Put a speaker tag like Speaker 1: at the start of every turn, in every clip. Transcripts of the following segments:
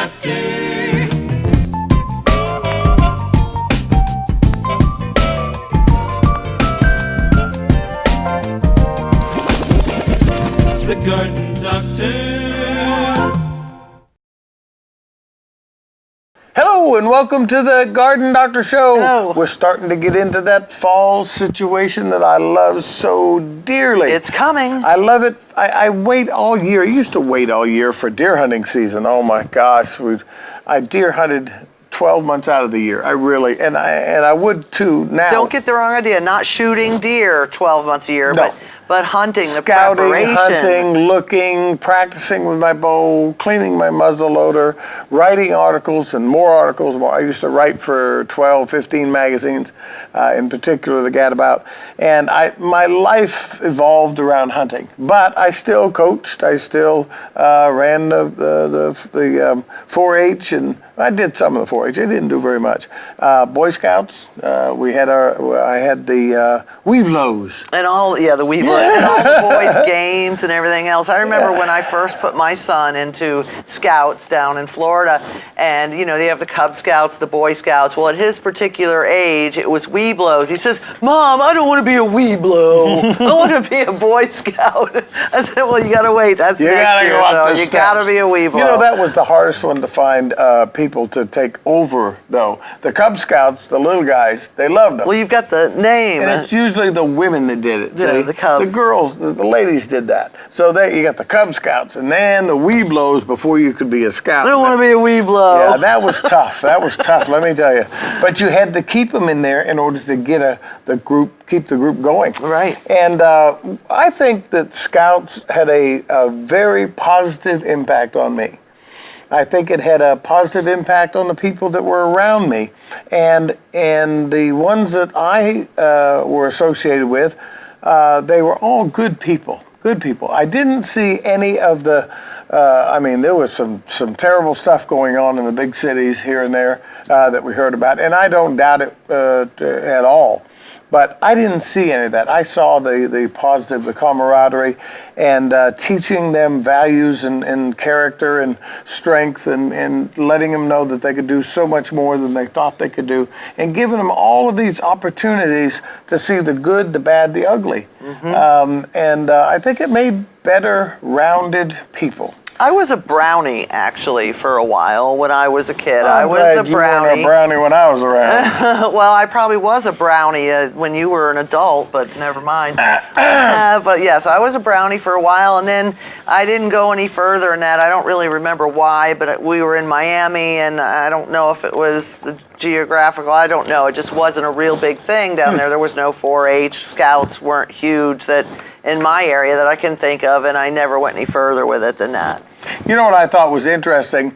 Speaker 1: Doctor. The Garden Doctor.
Speaker 2: Hello and welcome to the Garden Doctor Show.
Speaker 3: Hello.
Speaker 2: We're starting to get into that fall situation that I love so dearly.
Speaker 3: It's coming.
Speaker 2: I love it. I wait all year. I used to wait all year for deer hunting season. Oh my gosh, I deer hunted 12 months out of the year. I really, and I would too now.
Speaker 3: Don't get the wrong idea. Not shooting deer 12 months a year,
Speaker 2: No.
Speaker 3: but hunting,
Speaker 2: Scouting,
Speaker 3: the preparation.
Speaker 2: hunting, looking, practicing with my bow, cleaning my muzzle loader, writing articles and more articles. I used to write for 12, 15 magazines, in particular the Gadabout. And my life evolved around hunting. But I still coached. I still ran the 4-H, and I did some of the 4-H. I didn't do very much. Boy Scouts. I had the Weeblos.
Speaker 3: And all, the Weeblos, and all the boys' games and everything else. I remember when I first put my son into Scouts down in Florida, and they have the Cub Scouts, the Boy Scouts. Well, at his particular age, it was Weeblos. He says, "Mom, I don't want to be a Weeblo. I want to be a Boy Scout." I said, "Well, you got to wait. That's next year, so you got to be a Weeblo."
Speaker 2: That was the hardest one to find people to take over, though. The Cub Scouts, the little guys, they loved them.
Speaker 3: Well, you've got the name.
Speaker 2: And it's usually the women that did it.
Speaker 3: Yeah,
Speaker 2: See?
Speaker 3: the Cubs.
Speaker 2: The girls, the ladies did that. So you got the Cub Scouts, and then the Weeblos before you could be a scout.
Speaker 3: I don't want to be a Weeblo.
Speaker 2: Yeah, that was tough. That was tough, let me tell you. But you had to keep them in there in order to get keep the group going.
Speaker 3: Right.
Speaker 2: And I think that Scouts had a very positive impact on me. I think it had a positive impact on the people that were around me, and the ones that I were associated with, they were all good people. Good people. I didn't see any of the. There was some terrible stuff going on in the big cities here and there that we heard about, and I don't doubt it at all. But I didn't see any of that. I saw the positive, the camaraderie, and teaching them values and character and strength, and letting them know that they could do so much more than they thought they could do, and giving them all of these opportunities to see the good, the bad, the ugly. Mm-hmm. I think it made better, rounded people.
Speaker 3: I was a brownie, actually, for a while when I was a kid.
Speaker 2: I'm glad you weren't a brownie when I was around.
Speaker 3: Well, I probably was a brownie when you were an adult, but never mind. But yes, I was a brownie for a while, and then I didn't go any further than that. I don't really remember why, but we were in Miami, and I don't know if it was the geographical. I don't know. It just wasn't a real big thing down there. There was no 4-H. Scouts weren't huge in my area that I can think of, and I never went any further with it than that.
Speaker 2: You know what I thought was interesting?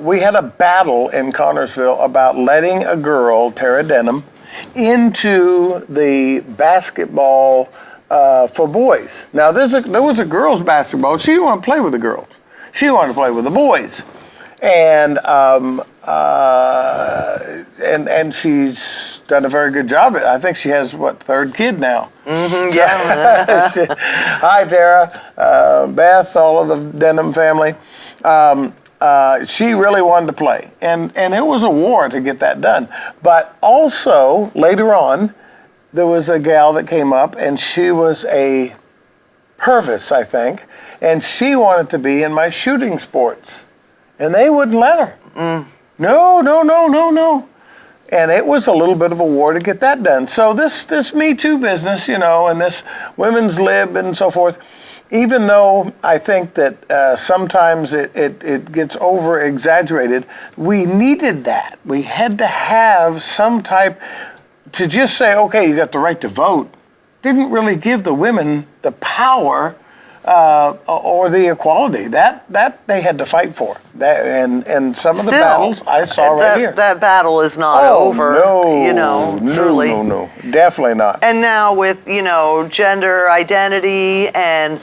Speaker 2: We had a battle in Connorsville about letting a girl, Tara Denham, into the basketball for boys. Now, there was a girls' basketball. She didn't want to play with the girls. She wanted to play with the boys. And she's done a very good job. I think she has, third kid now.
Speaker 3: Mm-hmm, yeah.
Speaker 2: Hi, Tara, Beth, all of the Denham family. She really wanted to play. And it was a war to get that done. But also, later on, there was a gal that came up, and she was a Purvis, I think, and she wanted to be in my shooting sports. And they wouldn't let her. No. And it was a little bit of a war to get that done. So this Me Too business, and this women's lib and so forth, even though I think that sometimes it gets over-exaggerated, we needed that. We had to have some type to just say, okay, you got the right to vote, didn't really give the women the power or the equality that they had to fight for. And some of the battles I saw right here.
Speaker 3: That battle is not over. Truly.
Speaker 2: No, definitely not.
Speaker 3: And now with, gender identity and,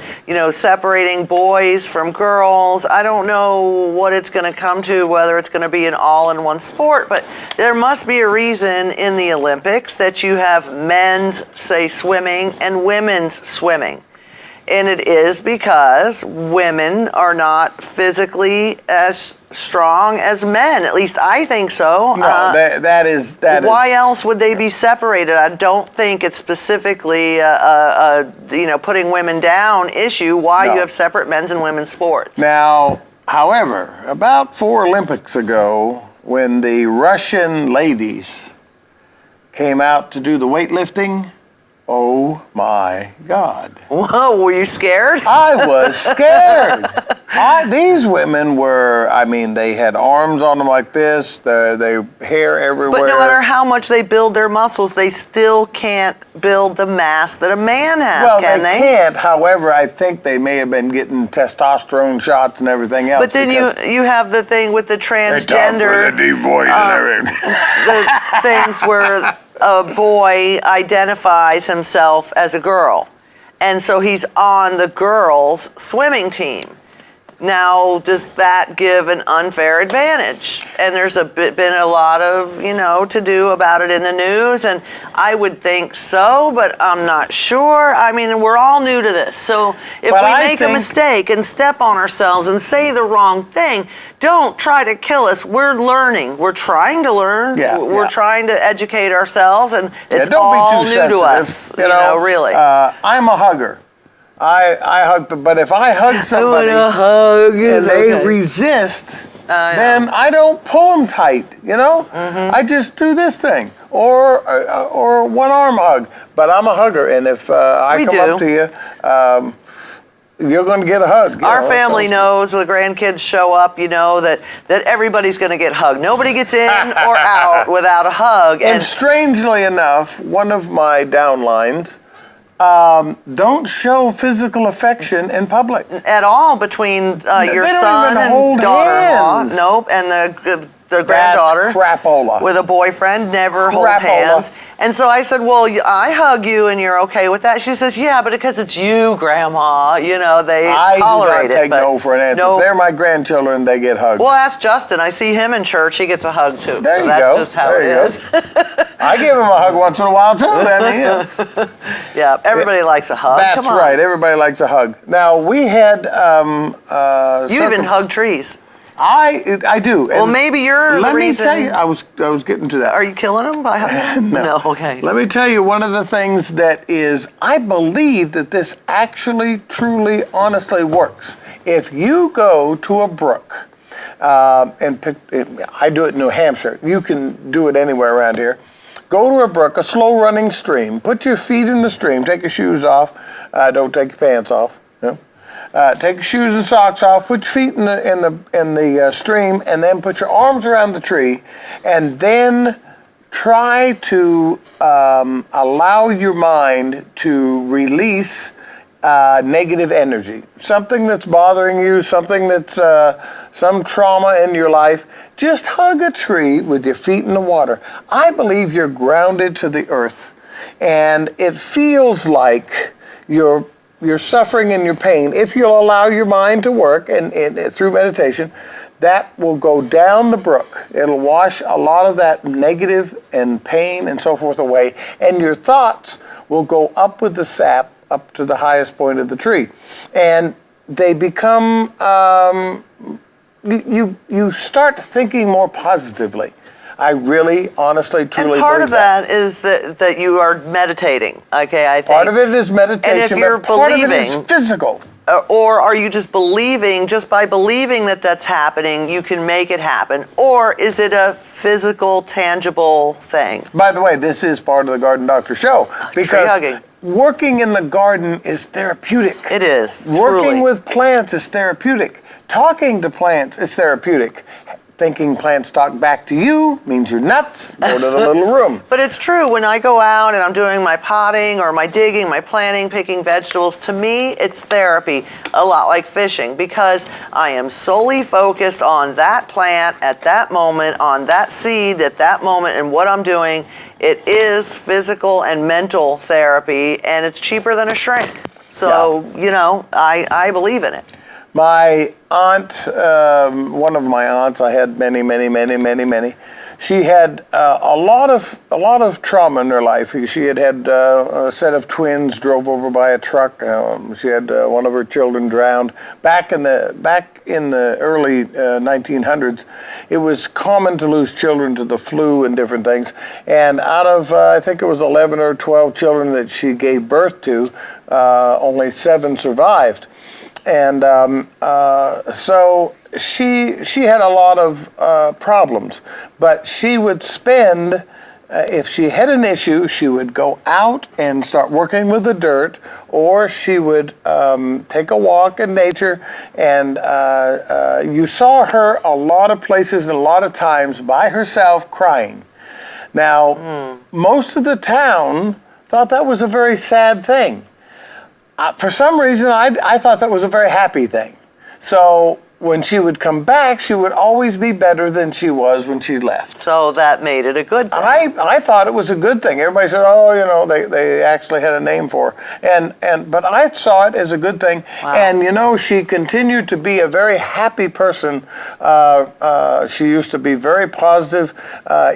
Speaker 3: separating boys from girls, I don't know what it's going to come to, whether it's going to be an all-in-one sport, but there must be a reason in the Olympics that you have men's, say, swimming and women's swimming. And it is because women are not physically as strong as men. At least I think so.
Speaker 2: No, that is.
Speaker 3: Why else would they be separated? I don't think it's specifically putting women down issue why
Speaker 2: No.
Speaker 3: you have separate men's and women's sports.
Speaker 2: Now, however, about 4 Olympics ago, when the Russian ladies came out to do the weightlifting, oh my God.
Speaker 3: Whoa, were you scared?
Speaker 2: I was scared. These women were, they had arms on them like this, they hair everywhere.
Speaker 3: But no matter how much they build their muscles, they still can't build the mass that a man has,
Speaker 2: well,
Speaker 3: can
Speaker 2: they
Speaker 3: they?
Speaker 2: can't. However, I think they may have been getting testosterone shots and everything else.
Speaker 3: But then you have the thing with the transgender,
Speaker 2: with a deep voice and everything.
Speaker 3: the things where a boy identifies himself as a girl, and so he's on the girls' swimming team. Now, does that give an unfair advantage? And there's been a lot of, to do about it in the news, and I would think so, but I'm not sure. We're all new to this. So if we make a mistake and step on ourselves and say the wrong thing, don't try to kill us. We're learning. We're trying to learn. We're trying to educate ourselves, and it's all new to us, really.
Speaker 2: I'm a hugger. I hug, but if I hug somebody and they resist, then I don't pull them tight, I just do this thing, or one arm hug. But I'm a hugger, and if I come up to you, you're going to get a hug.
Speaker 3: Our family knows when the grandkids show up, that everybody's going to get hugged. Nobody gets in or out without a hug.
Speaker 2: And strangely enough, one of my downlines, don't show physical affection in public
Speaker 3: at all between your
Speaker 2: they
Speaker 3: son
Speaker 2: don't even
Speaker 3: and
Speaker 2: hold
Speaker 3: daughter-in-law.
Speaker 2: hands.
Speaker 3: Nope, and the granddaughter
Speaker 2: crapola.
Speaker 3: with a boyfriend never hold hands. And so I said, well, I hug you and you're okay with that? She says, yeah, but because it's you, Grandma, they tolerate it.
Speaker 2: I do not take no for an answer.
Speaker 3: Nope.
Speaker 2: If they're my grandchildren, they get hugged.
Speaker 3: Well, ask Justin. I see him in church. He gets a hug, too.
Speaker 2: There you
Speaker 3: that's
Speaker 2: go.
Speaker 3: just how
Speaker 2: there
Speaker 3: it is.
Speaker 2: I give him a hug once in a while, too.
Speaker 3: Yeah, everybody likes a hug.
Speaker 2: That's
Speaker 3: Come on.
Speaker 2: right. Everybody likes a hug. Now, we had...
Speaker 3: you even hug trees.
Speaker 2: I do.
Speaker 3: Well, maybe you're
Speaker 2: Let
Speaker 3: the
Speaker 2: me
Speaker 3: reason.
Speaker 2: tell you, I was getting to that.
Speaker 3: Are you killing them by hugging?
Speaker 2: No.
Speaker 3: Okay.
Speaker 2: Let me tell you one of the things that is, I believe that this actually, truly, honestly works. If you go to a brook, I do it in New Hampshire. You can do it anywhere around here. Go to a brook, a slow-running stream. Put your feet in the stream. Take your shoes off. Don't take your pants off. Take your shoes and socks off. Put your feet in the stream, and then put your arms around the tree, and then try to allow your mind to release negative energy. Something that's bothering you, something that's some trauma in your life. Just hug a tree with your feet in the water. I believe you're grounded to the earth, and it feels like you're suffering and your pain. If you'll allow your mind to work and through meditation, that will go down the brook. It'll wash a lot of that negative and pain and so forth away, and your thoughts will go up with the sap up to the highest point of the tree, and they become you start thinking more positively. I really, honestly, truly
Speaker 3: and part
Speaker 2: believe
Speaker 3: of that is that you are meditating. Okay, I think
Speaker 2: part of it is meditation,
Speaker 3: and if you're
Speaker 2: but part
Speaker 3: believing,
Speaker 2: of it is physical.
Speaker 3: Or are you just believing, just by believing that that's happening, you can make it happen? Or is it a physical, tangible thing?
Speaker 2: By the way, this is part of the Garden Doctor Show, because
Speaker 3: hugging.
Speaker 2: Working in the garden is therapeutic.
Speaker 3: It is.
Speaker 2: Working
Speaker 3: truly.
Speaker 2: with plants is therapeutic. Talking to plants is therapeutic. Thinking plants talk back to you means you're nuts. Go to the little room.
Speaker 3: But it's true, when I go out and I'm doing my potting or my digging, my planting, picking vegetables, to me it's therapy, a lot like fishing, because I am solely focused on that plant at that moment, on that seed at that moment, and what I'm doing. It is physical and mental therapy, and it's cheaper than a shrink. So, I believe in it.
Speaker 2: My aunt, one of my aunts, I had many, She had a lot of trauma in her life. She had a set of twins drove over by a truck. She had one of her children drowned. Back in the early 1900s, it was common to lose children to the flu and different things. And out of I think it was 11 or 12 children that she gave birth to, only 7 survived. And so she had a lot of problems, but she would spend, if she had an issue, she would go out and start working with the dirt, or she would take a walk in nature, and you saw her a lot of places and a lot of times by herself crying. Now, most of the town thought that was a very sad thing. For some reason, I thought that was a very happy thing. So when she would come back, she would always be better than she was when she left.
Speaker 3: So that made it a good thing.
Speaker 2: I thought it was a good thing. Everybody said, oh, you know, they actually had a name for her. But I saw it as a good thing.
Speaker 3: Wow.
Speaker 2: And, you know, she continued to be a very happy person. She used to be very positive,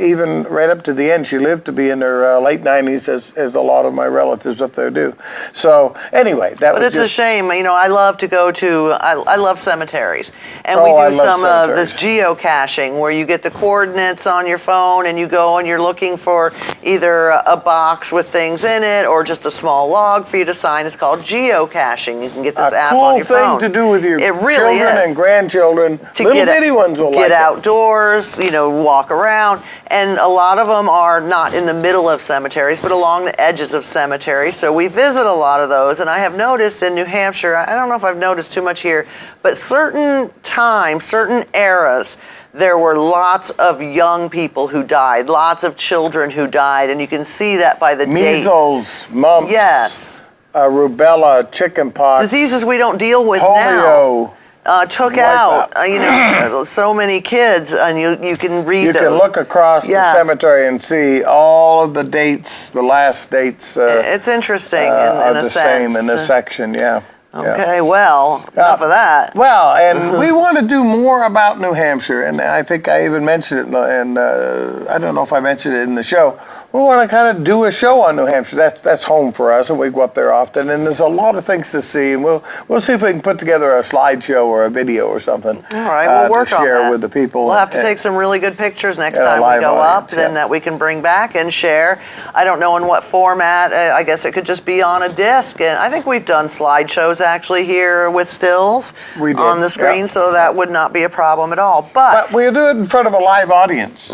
Speaker 2: even right up to the end. She lived to be in her late 90s, as a lot of my relatives up there do. So, anyway, that
Speaker 3: But
Speaker 2: was
Speaker 3: it's a shame. You know, I love to go to, I love cemeteries. And
Speaker 2: Oh,
Speaker 3: we
Speaker 2: I
Speaker 3: do
Speaker 2: love
Speaker 3: some of this
Speaker 2: cemeteries.
Speaker 3: geocaching where you get the coordinates on your phone and you go and you're looking for either a box with things in it or just a small log for you to sign. It's called geocaching. You can get this app on your phone.
Speaker 2: A cool thing to do with your
Speaker 3: It really
Speaker 2: children
Speaker 3: is.
Speaker 2: and grandchildren.
Speaker 3: To
Speaker 2: Little
Speaker 3: get
Speaker 2: bitty ones will like
Speaker 3: get
Speaker 2: it.
Speaker 3: outdoors, you know, walk around. And a lot of them are not in the middle of cemeteries, but along the edges of cemeteries. So we visit a lot of those. And I have noticed in New Hampshire, I don't know if I've noticed too much here, but certain times, certain eras, there were lots of young people who died, lots of children who died. And you can see that by the dates.
Speaker 2: Measles, mumps,
Speaker 3: Yes.
Speaker 2: rubella, chickenpox,
Speaker 3: Diseases we don't deal with
Speaker 2: polio.
Speaker 3: now. Took out, you know, so many kids, and you can read
Speaker 2: You
Speaker 3: those.
Speaker 2: can look across
Speaker 3: Yeah.
Speaker 2: the cemetery and see all of the dates, the last dates
Speaker 3: It's interesting
Speaker 2: are
Speaker 3: in a
Speaker 2: the
Speaker 3: sense.
Speaker 2: same in this section, yeah. Yeah.
Speaker 3: Okay, well, enough of that.
Speaker 2: Well, and we want to do more about New Hampshire, and I think I even mentioned it, and I don't know if I mentioned it in the show. We want to kind of do a show on New Hampshire. That's home for us, and we go up there often. And there's a lot of things to see, and we'll see if we can put together a slideshow or a video or something.
Speaker 3: All right, we'll work
Speaker 2: to
Speaker 3: on
Speaker 2: share
Speaker 3: that.
Speaker 2: with the people.
Speaker 3: We'll have to take some really good pictures next
Speaker 2: and a
Speaker 3: time we
Speaker 2: live
Speaker 3: go up,
Speaker 2: audience,
Speaker 3: then
Speaker 2: yeah.
Speaker 3: that we can bring back and share. I don't know in what format. I guess it could just be on a disc. And I think we've done slideshows actually here with stills
Speaker 2: We did,
Speaker 3: on the screen,
Speaker 2: yeah.
Speaker 3: so that would not be a problem at all. But,
Speaker 2: But we'll do it in front of a live audience.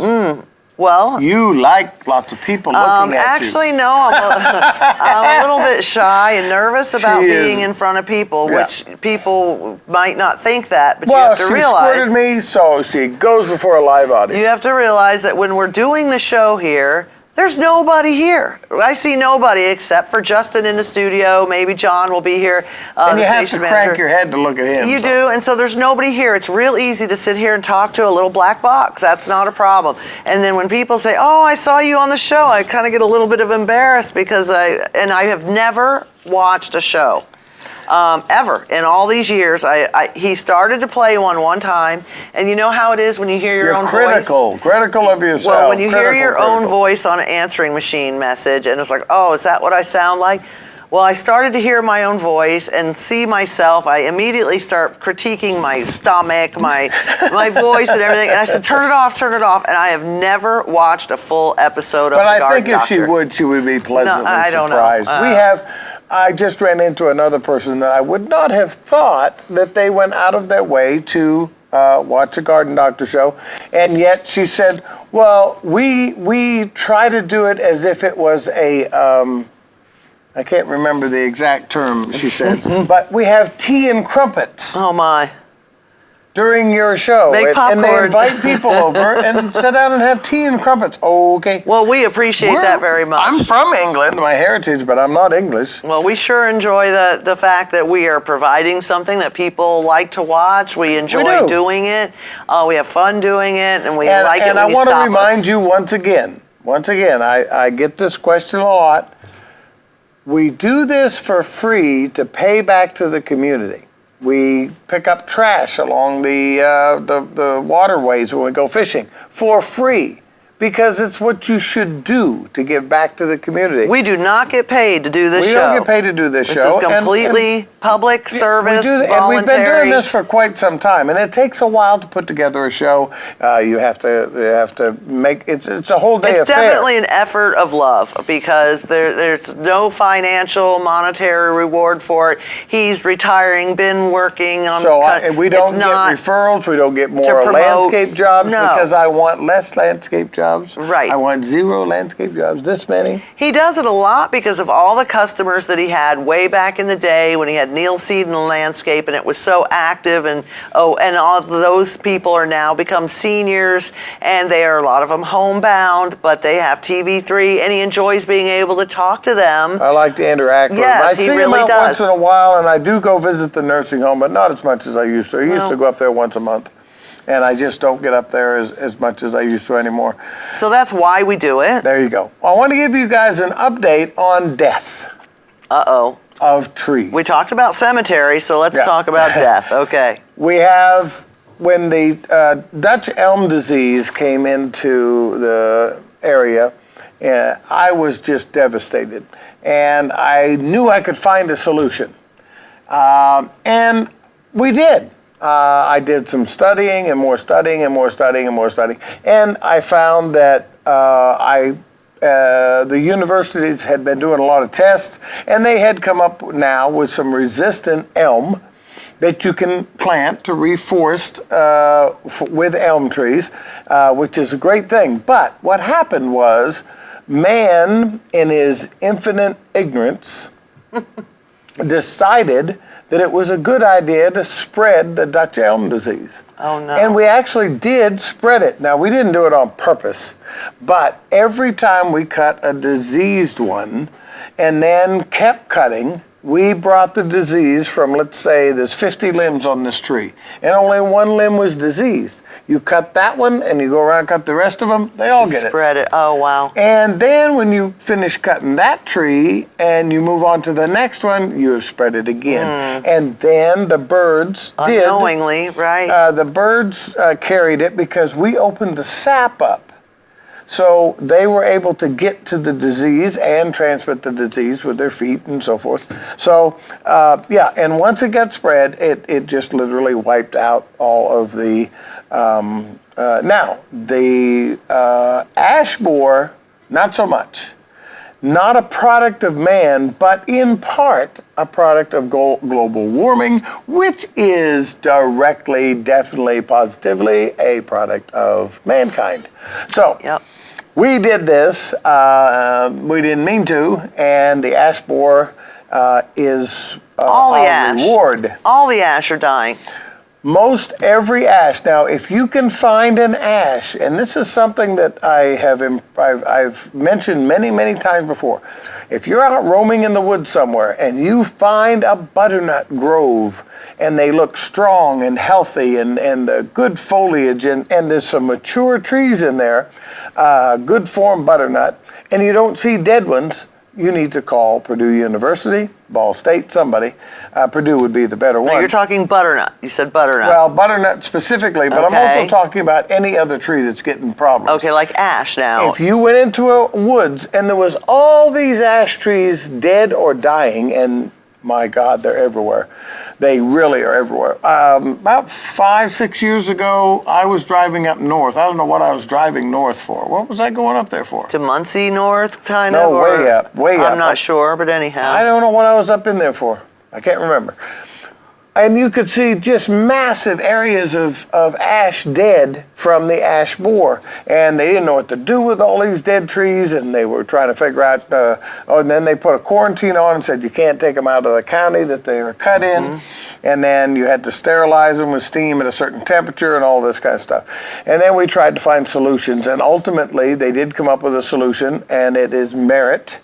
Speaker 3: well,
Speaker 2: You like lots of people looking at
Speaker 3: actually, no, I'm a little bit shy and nervous about
Speaker 2: She is.
Speaker 3: being in front of people,
Speaker 2: Yeah.
Speaker 3: which people might not think that, but
Speaker 2: you. Well,
Speaker 3: you have to
Speaker 2: she
Speaker 3: realize.
Speaker 2: squirted me, so she goes before a live audience.
Speaker 3: You have to realize that when we're doing the show here, there's nobody here. I see nobody except for Justin in the studio. Maybe John will be here.
Speaker 2: And
Speaker 3: the
Speaker 2: you have to
Speaker 3: station
Speaker 2: crank
Speaker 3: manager.
Speaker 2: your head to look at him.
Speaker 3: You do, and so there's nobody here. It's real easy to sit here and talk to a little black box. That's not a problem. And then when people say, "Oh, I saw you on the show," I kind of get a little bit of embarrassed because I have never watched a show. Ever in all these years. He started to play one time, and you know how it is when you hear your
Speaker 2: You're
Speaker 3: own
Speaker 2: critical of yourself.
Speaker 3: well, when you hear your own
Speaker 2: critical.
Speaker 3: voice on an answering machine message, and it's like, oh, is that what I sound like? Well, I started to hear my own voice and see myself. I immediately start critiquing my stomach, my voice, and everything. And I said, turn it off. And I have never watched a full episode of
Speaker 2: But
Speaker 3: The
Speaker 2: I
Speaker 3: Garden
Speaker 2: think if she
Speaker 3: Doctor.
Speaker 2: would, she would be pleasantly
Speaker 3: I don't know.
Speaker 2: surprised. I just ran into another person that I would not have thought that they went out of their way to watch a Garden Doctor show, and yet she said, "Well, we try to do it as if it was a." I can't remember the exact term she said, but we have tea and crumpets
Speaker 3: Oh, my.
Speaker 2: during your show,
Speaker 3: Make
Speaker 2: and they
Speaker 3: popcorn.
Speaker 2: invite people over and sit down and have tea and crumpets. Okay.
Speaker 3: Well, we appreciate that very much.
Speaker 2: I'm from England, my heritage, but I'm not English.
Speaker 3: Well, we sure enjoy the fact that we are providing something that people like to watch. We enjoy
Speaker 2: do.
Speaker 3: doing it. We have fun doing it, and we
Speaker 2: And,
Speaker 3: like it
Speaker 2: and
Speaker 3: when
Speaker 2: I
Speaker 3: you
Speaker 2: want to
Speaker 3: stop
Speaker 2: remind
Speaker 3: us.
Speaker 2: you once again, I get this question a lot. We do this for free to pay back to the community. We pick up trash along the waterways when we go fishing for free. because it's what you should do to give back to the community.
Speaker 3: We do not get paid to do this show.
Speaker 2: We don't get paid to do this show.
Speaker 3: This is completely public service,
Speaker 2: and
Speaker 3: voluntary.
Speaker 2: we've been doing this for quite some time, and it takes a while to put together a show. You have to make it's a whole day affair.
Speaker 3: It's definitely an effort of love because there's no financial, monetary reward for it. He's retiring, been working on.
Speaker 2: So we don't get referrals. We don't get more landscape jobs because I want less landscape jobs.
Speaker 3: Right.
Speaker 2: I want 0 landscape jobs. This many.
Speaker 3: He does it a lot because of all the customers that he had way back in the day when he had Neil Seed and Landscape, and it was so active. And all of those people are now become seniors, and they are a lot of them homebound, but they have TV3, and he enjoys being able to talk to them.
Speaker 2: I like to interact with them. I
Speaker 3: he
Speaker 2: see
Speaker 3: really
Speaker 2: him out
Speaker 3: does.
Speaker 2: once in a while, and I do go visit the nursing home, but not as much as I used to. I used to go up there once a month. And I just don't get up there as much as I used to anymore.
Speaker 3: So that's why we do it.
Speaker 2: There you go. I want to give you guys an update on death.
Speaker 3: Uh-oh.
Speaker 2: Of trees.
Speaker 3: We talked about cemetery, so let's talk about death. Okay.
Speaker 2: We have, when the Dutch elm disease came into the area, I was just devastated. And I knew I could find a solution. And we did. I did some studying and more studying and more studying and more studying. And I found that the universities had been doing a lot of tests, and they had come up now with some resistant elm that you can plant to reforest with elm trees, which is a great thing. But what happened was man, in his infinite ignorance, decided that it was a good idea to spread the Dutch elm disease.
Speaker 3: Oh, no.
Speaker 2: And we actually did spread it. Now, we didn't do it on purpose, but every time we cut a diseased one and then kept cutting, we brought the disease from, let's say, there's 50 limbs on this tree, and only one limb was diseased. You cut that one, and you go around and cut the rest of them, they all get it.
Speaker 3: Spread it. Oh, wow.
Speaker 2: And then when you finish cutting that tree and you move on to the next one, you have spread it again. And then the birds did.
Speaker 3: Unknowingly, right.
Speaker 2: The birds carried it because we opened the sap up. So they were able to get to the disease and transmit the disease with their feet and so forth. So, and once it got spread, it just literally wiped out all of the... now, the ash borer, not so much. Not a product of man, but in part a product of global warming, which is directly, definitely, positively a product of mankind. So, we did this, we didn't mean to, and the ash borer is our reward.
Speaker 3: All the ash are dying.
Speaker 2: Most every ash. Now, if you can find an ash, and this is something that I've mentioned many, many times before. If you're out roaming in the woods somewhere and you find a butternut grove and they look strong and healthy and the good foliage and there's some mature trees in there, good form butternut, and you don't see dead ones, you need to call Purdue University, Ball State, somebody. Purdue would be the better one.
Speaker 3: No, you're talking butternut. You said butternut.
Speaker 2: Well, butternut specifically, but I'm also talking about any other tree that's getting problems.
Speaker 3: Okay, like ash now.
Speaker 2: If you went into a woods and there was all these ash trees dead or dying, and my God, they're everywhere. They really are everywhere. About 5-6 years ago, I was driving up north. I don't know what I was driving north for. What was I going up there for?
Speaker 3: To Muncie North, kind of?
Speaker 2: No, way up, way up.
Speaker 3: I'm not sure, but anyhow.
Speaker 2: I don't know what I was up in there for. I can't remember. And you could see just massive areas of ash dead from the ash borer. And they didn't know what to do with all these dead trees, and they were trying to figure out, and then they put a quarantine on and said you can't take them out of the county that they were cut in. And then you had to sterilize them with steam at a certain temperature and all this kind of stuff. And then we tried to find solutions, and ultimately they did come up with a solution, and it is merit.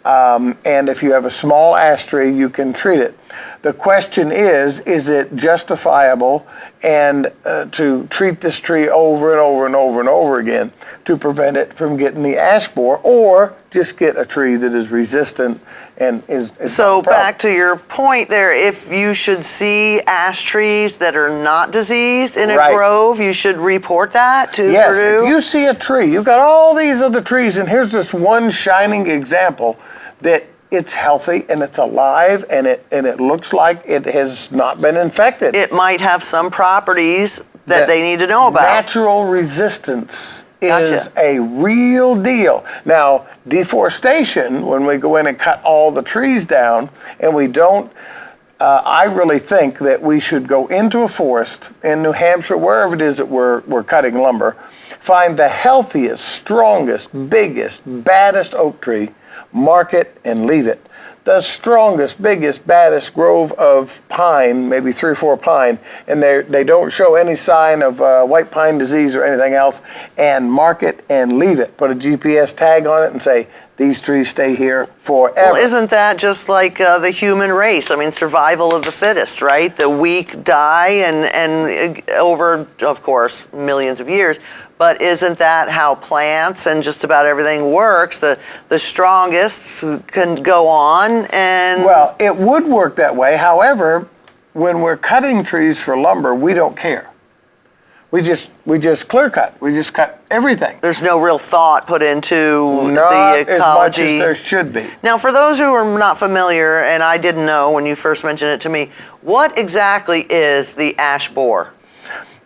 Speaker 2: And if you have a small ash tree, you can treat it. The question is it justifiable and to treat this tree over and over and over and over again to prevent it from getting the ash borer, or just get a tree that is resistant and is
Speaker 3: So back to your point there, if you should see ash trees that are not diseased in a
Speaker 2: Right.
Speaker 3: grove, you should report that to
Speaker 2: Yes,
Speaker 3: Purdue?
Speaker 2: if you see a tree, you've got all these other trees, and here's this one shining example that it's healthy and it's alive and it looks like it has not been infected.
Speaker 3: It might have some properties that they need to know about.
Speaker 2: Natural resistance is
Speaker 3: Gotcha.
Speaker 2: a real deal. Now, deforestation, when we go in and cut all the trees down, and we don't, I really think that we should go into a forest in New Hampshire, wherever it is that we're cutting lumber, find the healthiest, strongest, biggest, baddest oak tree, mark it, and leave it. The strongest, biggest, baddest grove of pine, maybe 3 or 4 pine, and they don't show any sign of white pine disease or anything else, and mark it and leave it. Put a GPS tag on it and say, these trees stay here forever.
Speaker 3: Well, isn't that just like the human race? I mean, survival of the fittest, right? The weak die, and over, of course, millions of years. But isn't that how plants and just about everything works? The strongest can go on and...
Speaker 2: Well, it would work that way. However, when we're cutting trees for lumber, we don't care. We just clear cut. We just cut everything.
Speaker 3: There's no real thought put into
Speaker 2: Not
Speaker 3: the
Speaker 2: as much as
Speaker 3: ecology.
Speaker 2: there should be.
Speaker 3: Now, for those who are not familiar, and I didn't know when you first mentioned it to me, what exactly is the ash borer?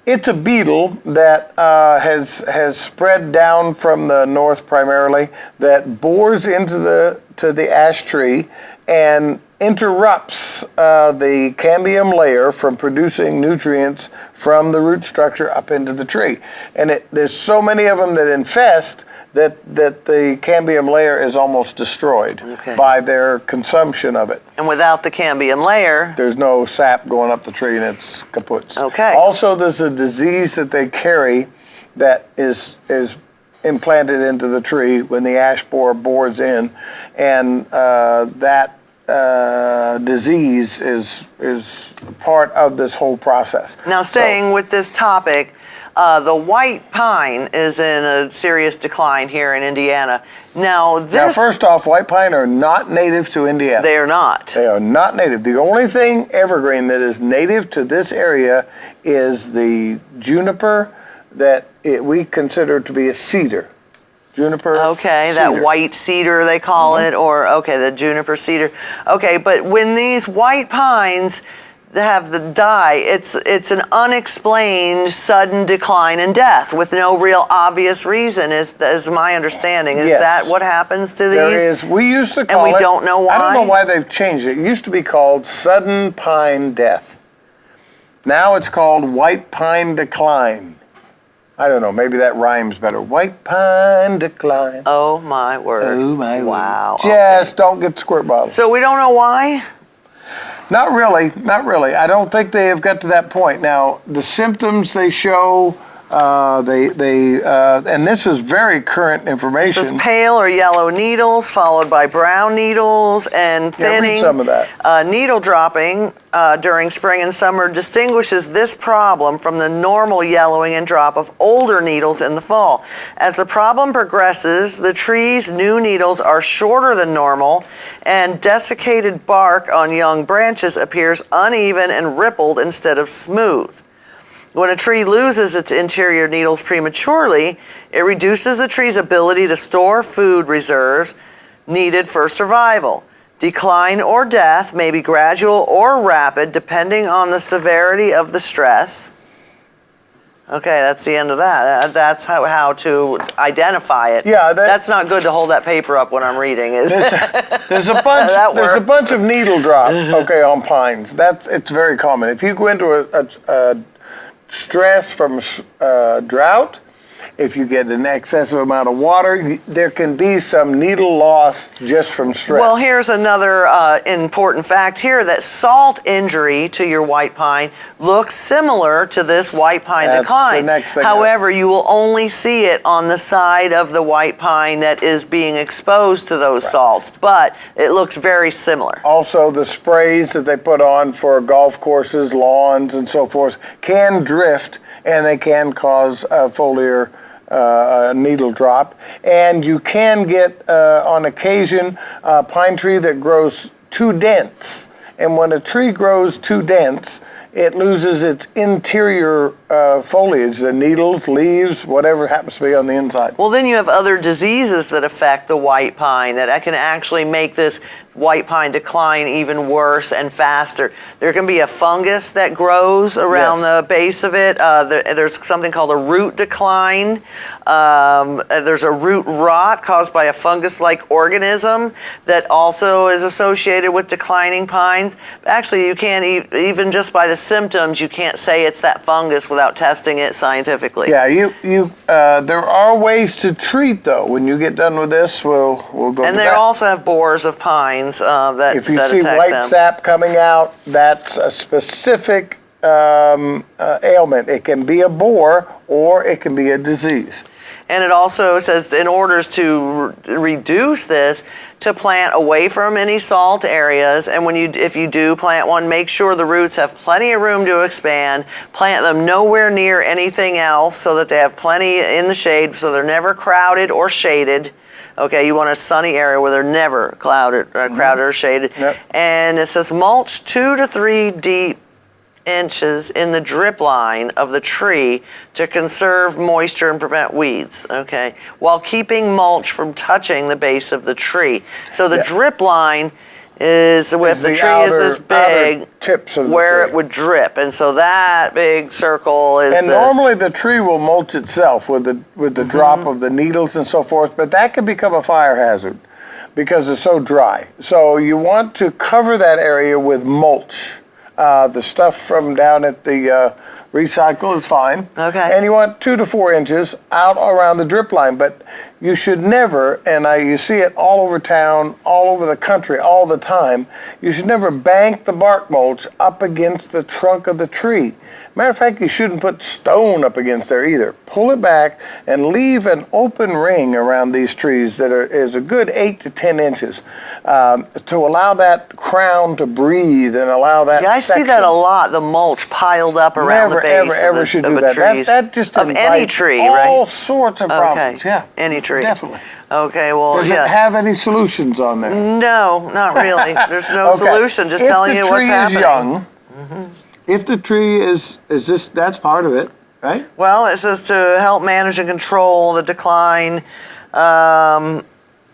Speaker 2: It's a beetle that has spread down from the north primarily, that bores into the ash tree and interrupts the cambium layer from producing nutrients from the root structure up into the tree. And there's so many of them that infest that the cambium layer is almost destroyed by their consumption of it.
Speaker 3: And without the cambium layer...
Speaker 2: There's no sap going up the tree and it's kaput.
Speaker 3: Okay.
Speaker 2: Also, there's a disease that they carry that is implanted into the tree when the ash borer bores in, and that disease is part of this whole process.
Speaker 3: Now, staying with this topic, the white pine is in a serious decline here in Indiana. Now,
Speaker 2: first off, white pine are not native to Indiana.
Speaker 3: They are not.
Speaker 2: They are not native. The only thing evergreen that is native to this area is the juniper that we consider to be a cedar. Juniper
Speaker 3: Okay,
Speaker 2: cedar.
Speaker 3: that white cedar they call it, or the juniper cedar. Okay, but when these white pines have the die, it's an unexplained sudden decline and death with no real obvious reason, is my understanding. Is
Speaker 2: Yes.
Speaker 3: that what happens to these?
Speaker 2: There is. We used to call it.
Speaker 3: And we don't know why?
Speaker 2: I don't know why they've changed it. It used to be called sudden pine death. Now it's called white pine decline. I don't know. Maybe that rhymes better. White pine decline.
Speaker 3: Oh my word.
Speaker 2: Oh my word.
Speaker 3: Wow.
Speaker 2: Just don't get the squirt bottle.
Speaker 3: So we don't know why?
Speaker 2: Not really. Not really. I don't think they have got to that point. Now, the symptoms they show, and this is very current information.
Speaker 3: This is pale or yellow needles followed by brown needles and
Speaker 2: Yeah, read
Speaker 3: thinning.
Speaker 2: some of that.
Speaker 3: Needle dropping during spring and summer distinguishes this problem from the normal yellowing and drop of older needles in the fall. As the problem progresses, the tree's new needles are shorter than normal, and desiccated bark on young branches appears uneven and rippled instead of smooth. When a tree loses its interior needles prematurely, it reduces the tree's ability to store food reserves needed for survival. Decline or death may be gradual or rapid depending on the severity of the stress. Okay, that's the end of that. That's how to identify it.
Speaker 2: Yeah,
Speaker 3: that's not good to hold that paper up when I'm reading, is it?
Speaker 2: There's a bunch.
Speaker 3: That
Speaker 2: There's a
Speaker 3: works.
Speaker 2: bunch of needle drop. Okay, on pines. It's very common. If you go into a stress from drought, if you get an excessive amount of water, there can be some needle loss just from stress.
Speaker 3: Well, here's another important fact here, that salt injury to your white pine looks similar to this white pine
Speaker 2: That's
Speaker 3: decline.
Speaker 2: the next thing.
Speaker 3: However, you will only see it on the side of the white pine that is being exposed to those salts, but it looks very similar.
Speaker 2: Also, the sprays that they put on for golf courses, lawns, and so forth can drift, and they can cause foliar needle drop. And you can get, on occasion, a pine tree that grows too dense. And when a tree grows too dense, it loses its interior foliage, the needles, leaves, whatever happens to be on the inside.
Speaker 3: Well, then you have other diseases that affect the white pine that can actually make this white pine decline even worse and faster. There can be a fungus that grows around the base of it. There's something called a root decline. There's a root rot caused by a fungus-like organism that also is associated with declining pines. Actually, you can't even just by the symptoms, you can't say it's that fungus without testing it scientifically.
Speaker 2: Yeah, there are ways to treat, though. When you get done with this, we'll go to
Speaker 3: And they
Speaker 2: that.
Speaker 3: also have borers of pines that
Speaker 2: If you
Speaker 3: that
Speaker 2: see
Speaker 3: attack
Speaker 2: white
Speaker 3: them.
Speaker 2: sap coming out, that's a specific ailment. It can be a borer or it can be a disease.
Speaker 3: And it also says in order to reduce this, to plant away from any salt areas. And if you do plant one, make sure the roots have plenty of room to expand. Plant them nowhere near anything else so that they have plenty in the shade, so they're never crowded or shaded. Okay, you want a sunny area where they're never crowded or shaded.
Speaker 2: Yep.
Speaker 3: And it says mulch 2 to 3 deep inches in the drip line of the tree to conserve moisture and prevent weeds, okay, while keeping mulch from touching the base of the tree. So the drip line is with the tree is this big,
Speaker 2: tips of the
Speaker 3: where
Speaker 2: tree.
Speaker 3: it would drip, and so that big circle is
Speaker 2: And normally the tree will mulch itself with the drop of the needles and so forth, but that can become a fire hazard because it's so dry. So you want to cover that area with mulch. The stuff from down at the recycle is fine.
Speaker 3: Okay.
Speaker 2: And you want 2 to 4 inches out around the drip line, but you should never, and you see it all over town, all over the country, all the time, you should never bank the bark mulch up against the trunk of the tree. Matter of fact, you shouldn't put stone up against there either. Pull it back and leave an open ring around these trees that is a good 8 to 10 inches to allow that crown to breathe and allow that
Speaker 3: I see that a lot, the mulch piled up around the base
Speaker 2: ever should do
Speaker 3: of
Speaker 2: that.
Speaker 3: trees.
Speaker 2: That just
Speaker 3: of any
Speaker 2: invites
Speaker 3: tree,
Speaker 2: all
Speaker 3: right?
Speaker 2: sorts of problems.
Speaker 3: Okay.
Speaker 2: Yeah,
Speaker 3: Any tree.
Speaker 2: definitely.
Speaker 3: Okay, well,
Speaker 2: Does it have any solutions on there?
Speaker 3: No, not really. There's no
Speaker 2: Okay.
Speaker 3: solution, just telling you what's happening.
Speaker 2: If the tree is young, if the tree is this, that's part of it, right?
Speaker 3: Well, it says to help manage and control the decline,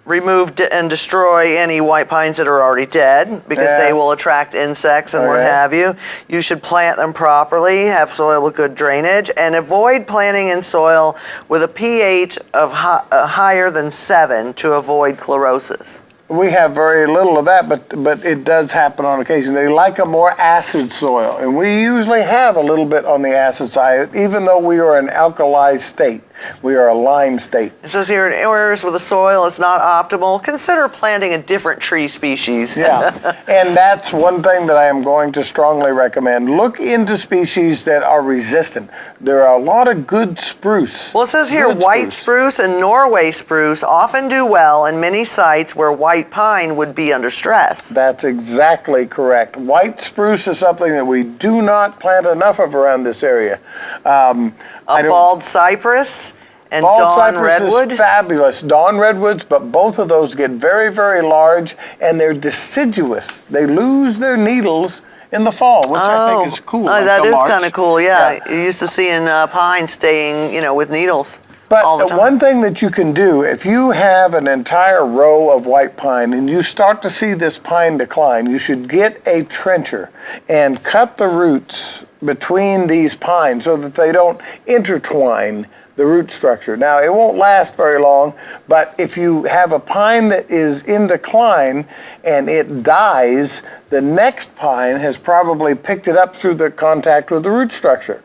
Speaker 3: remove and destroy any white pines that are already dead because they will attract insects and what have you. You should plant them properly, have soil with good drainage, and avoid planting in soil with a pH of higher than 7 to avoid chlorosis.
Speaker 2: We have very little of that, but it does happen on occasion. They like a more acid soil, and we usually have a little bit on the acid side, even though we are an alkali state. We are a lime state.
Speaker 3: It says here, in areas where the soil is not optimal, consider planting a different tree species.
Speaker 2: Yeah, and that's one thing that I am going to strongly recommend. Look into species that are resistant. There are a lot of good spruce.
Speaker 3: Well, it says here,
Speaker 2: Good
Speaker 3: white spruce and Norway spruce often do well in many sites where white pine would be under stress.
Speaker 2: That's exactly correct. White spruce is something that we do not plant enough of around this area.
Speaker 3: Bald cypress and
Speaker 2: Bald
Speaker 3: dawn
Speaker 2: cypress
Speaker 3: redwood.
Speaker 2: is fabulous. Dawn redwoods, but both of those get very, very large, and they're deciduous. They lose their needles in the fall, which I think is cool. like
Speaker 3: that
Speaker 2: the
Speaker 3: is
Speaker 2: larch.
Speaker 3: kind of cool. Yeah, you're used to seeing pine staying, with needles. all the
Speaker 2: But
Speaker 3: time.
Speaker 2: one thing that you can do, if you have an entire row of white pine and you start to see this pine decline, you should get a trencher and cut the roots between these pines so that they don't intertwine the root structure. Now, it won't last very long, but if you have a pine that is in decline and it dies, the next pine has probably picked it up through the contact with the root structure.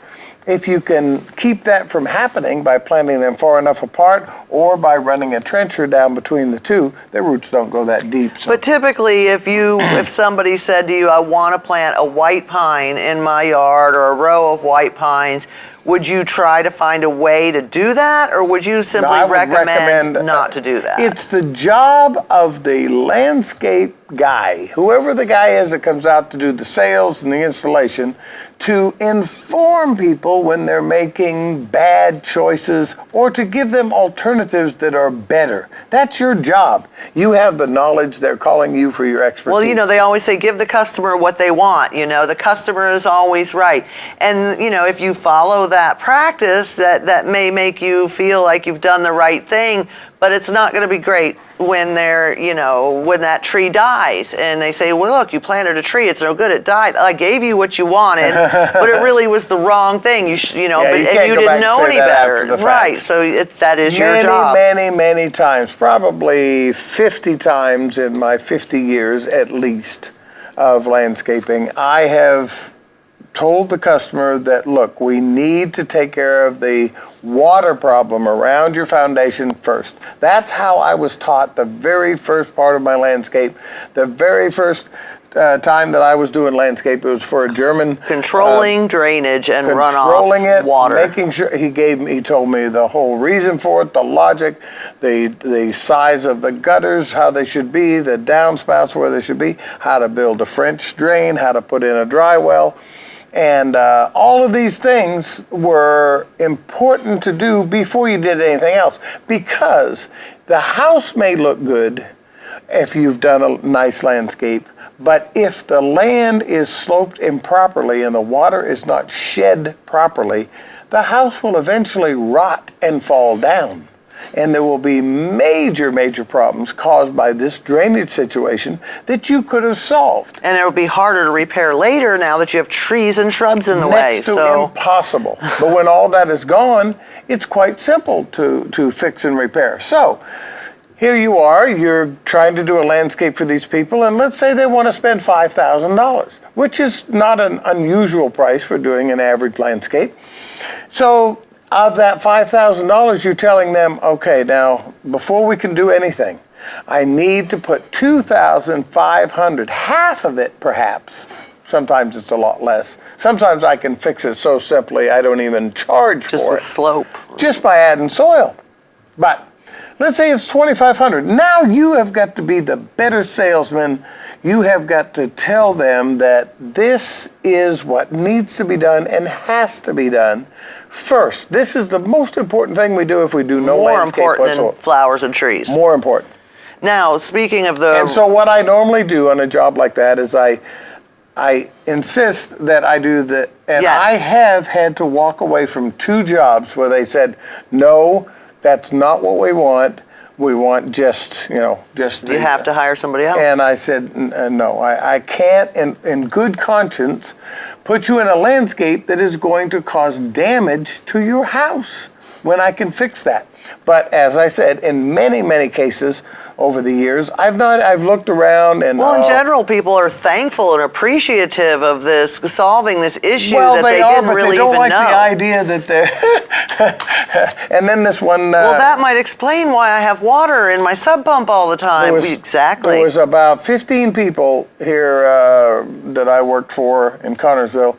Speaker 2: If you can keep that from happening by planting them far enough apart or by running a trencher down between the two, their roots don't go that deep. So.
Speaker 3: But typically, if somebody said to you, I want to plant a white pine in my yard or a row of white pines, would you try to find a way to do that, or would you simply
Speaker 2: I would
Speaker 3: recommend not to do that?
Speaker 2: It's the job of the landscape guy, whoever the guy is that comes out to do the sales and the installation, to inform people when they're making bad choices or to give them alternatives that are better. That's your job. You have the knowledge. They're calling you for your expertise.
Speaker 3: Well, they always say give the customer what they want. The customer is always right. And, if you follow that practice, that may make you feel like you've done the right thing, but it's not going to be great when when that tree dies and they say, well, look, you planted a tree, it's no good, it died. I gave you what you wanted, but it really was the wrong thing. And you didn't know any better. Right, so that is your job.
Speaker 2: Many times, probably 50 times in my 50 years at least of landscaping, I have told the customer that, look, we need to take care of the water problem around your foundation first. That's how I was taught the very first part of my landscape. The very first time that I was doing landscape, it was for a German.
Speaker 3: Controlling drainage and
Speaker 2: controlling
Speaker 3: runoff
Speaker 2: it,
Speaker 3: water.
Speaker 2: making sure he told me the whole reason for it, the logic, the size of the gutters, how they should be, the downspouts where they should be, how to build a French drain, how to put in a dry well. And all of these things were important to do before you did anything else, because the house may look good if you've done a nice landscape, but if the land is sloped improperly and the water is not shed properly, the house will eventually rot and fall down. And there will be major problems caused by this drainage situation that you could have solved.
Speaker 3: And it will be harder to repair later now that you have trees and shrubs in the way.
Speaker 2: Next to impossible. But when all that is gone, it's quite simple to fix and repair. So here you are, you're trying to do a landscape for these people, and let's say they want to spend $5,000, which is not an unusual price for doing an average landscape. So of that $5,000, you're telling them, okay, now, before we can do anything, I need to put $2,500, half of it perhaps. Sometimes it's a lot less. Sometimes I can fix it so simply I don't even charge
Speaker 3: just
Speaker 2: for
Speaker 3: with
Speaker 2: it.
Speaker 3: slope.
Speaker 2: Just by adding soil. But let's say it's $2,500. Now you have got to be the better salesman. You have got to tell them that this is what needs to be done and has to be done first. This is the most important thing we do if we do no landscape whatsoever.
Speaker 3: More important than flowers and trees.
Speaker 2: More important.
Speaker 3: Now, speaking of the...
Speaker 2: And so what I normally do on a job like that is I insist that I do the... And
Speaker 3: Yes.
Speaker 2: I have had to walk away from 2 jobs where they said, no, that's not what we want. We want just.
Speaker 3: You have to hire somebody else.
Speaker 2: And I said, no, I can't, in good conscience, put you in a landscape that is going to cause damage to your house when I can fix that. But as I said, in many cases over the years, I've looked around and...
Speaker 3: Well, in general, people are thankful and appreciative of solving this issue
Speaker 2: well,
Speaker 3: that they didn't really even know.
Speaker 2: Well, they don't like the idea that they're... And then this one...
Speaker 3: well, that might explain why I have water in my sub pump all the time. Exactly.
Speaker 2: There was about 15 people here that I worked for in Connorsville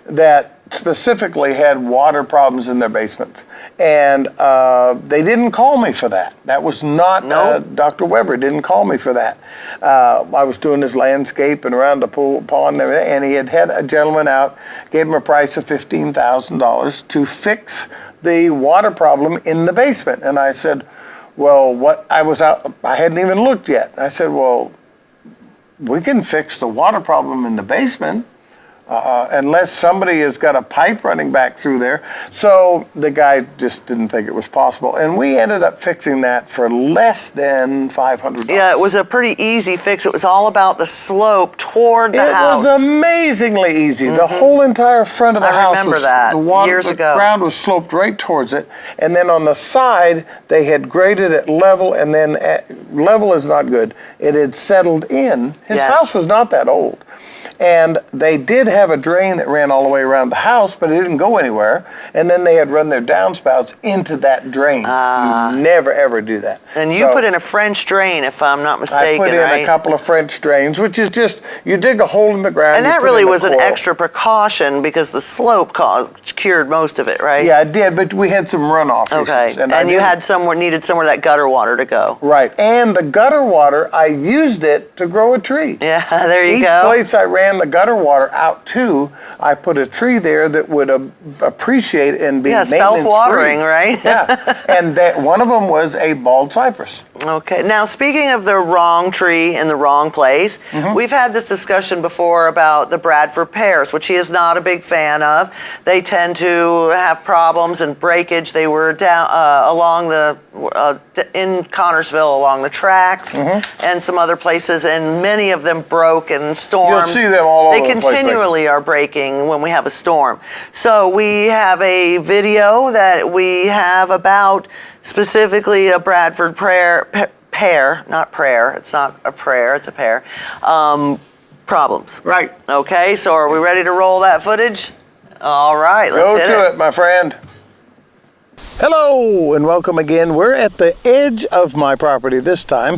Speaker 2: that specifically had water problems in their basements. And they didn't call me for that. That was not, Dr. Weber didn't call me for that. I was doing his landscape and around the pond and everything, and he had a gentleman out, gave him a price of $15,000 to fix the water problem in the basement. And I said, well, I hadn't even looked yet. I said, well, we can fix the water problem in the basement. unless somebody has got a pipe running back through there. So the guy just didn't think it was possible. And we ended up fixing that for less than $500.
Speaker 3: Yeah, it was a pretty easy fix. It was all about the slope toward the house.
Speaker 2: It was amazingly easy. The whole entire front of the house
Speaker 3: remember
Speaker 2: was,
Speaker 3: that, years
Speaker 2: the
Speaker 3: ago.
Speaker 2: ground was sloped right towards it. And then on the side, they had graded it level, and then level is not good. It had settled in. His
Speaker 3: Yes.
Speaker 2: house was not that old. And they did have a drain that ran all the way around the house, but it didn't go anywhere. And then they had run their downspouts into that drain. You never, ever do that.
Speaker 3: And you put in a French drain, if I'm not mistaken,
Speaker 2: I put in
Speaker 3: right?
Speaker 2: a couple of French drains, which is just, you dig a hole in the ground.
Speaker 3: And
Speaker 2: you
Speaker 3: that
Speaker 2: put
Speaker 3: really
Speaker 2: in the
Speaker 3: was an
Speaker 2: coil.
Speaker 3: extra precaution because the slope cured most of it, right?
Speaker 2: Yeah, it did, but we had some runoff
Speaker 3: Okay.
Speaker 2: issues.
Speaker 3: And you had needed somewhere that gutter water to go.
Speaker 2: Right, and the gutter water, I used it to grow a tree.
Speaker 3: Yeah, there you
Speaker 2: Each
Speaker 3: go.
Speaker 2: place I ran the gutter water out to, I put a tree there that would appreciate and be maintenance-free.
Speaker 3: self-watering, right?
Speaker 2: Yeah, and that one of them was a bald cypress.
Speaker 3: Okay. Now, speaking of the wrong tree in the wrong place, we've had this discussion before about the Bradford pears, which he is not a big fan of. They tend to have problems and breakage. They were down along in Connorsville along the tracks and some other places, and many of them broke in storms.
Speaker 2: You'll see them all over
Speaker 3: They
Speaker 2: the place
Speaker 3: continually are breaking when we have a storm. So we have a video that we have about specifically a Bradford pear, not prayer. It's not a prayer, it's a pear. Problems.
Speaker 2: Right.
Speaker 3: Okay, so are we ready to roll that footage? All right, let's
Speaker 2: Go
Speaker 3: hit
Speaker 2: to it, my friend. Hello and welcome again. We're at the edge of my property this time.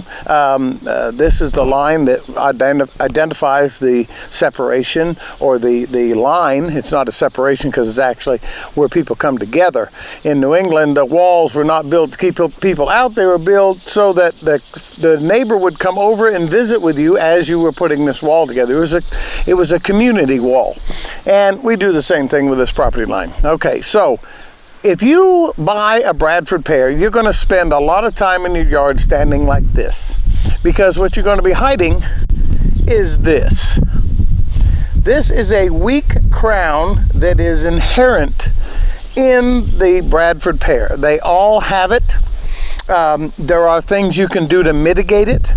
Speaker 2: This is the line that identifies the separation, or the line. It's not a separation because it's actually where people come together. In New England, the walls were not built to keep people out. They were built so that the neighbor would come over and visit with you as you were putting this wall together. It was a community wall. And we do the same thing with this property line. Okay, so if you buy a Bradford pear, you're going to spend a lot of time in your yard standing like this, because what you're going to be hiding is this. This is a weak crown that is inherent in the Bradford pear. They all have it. There are things you can do to mitigate it.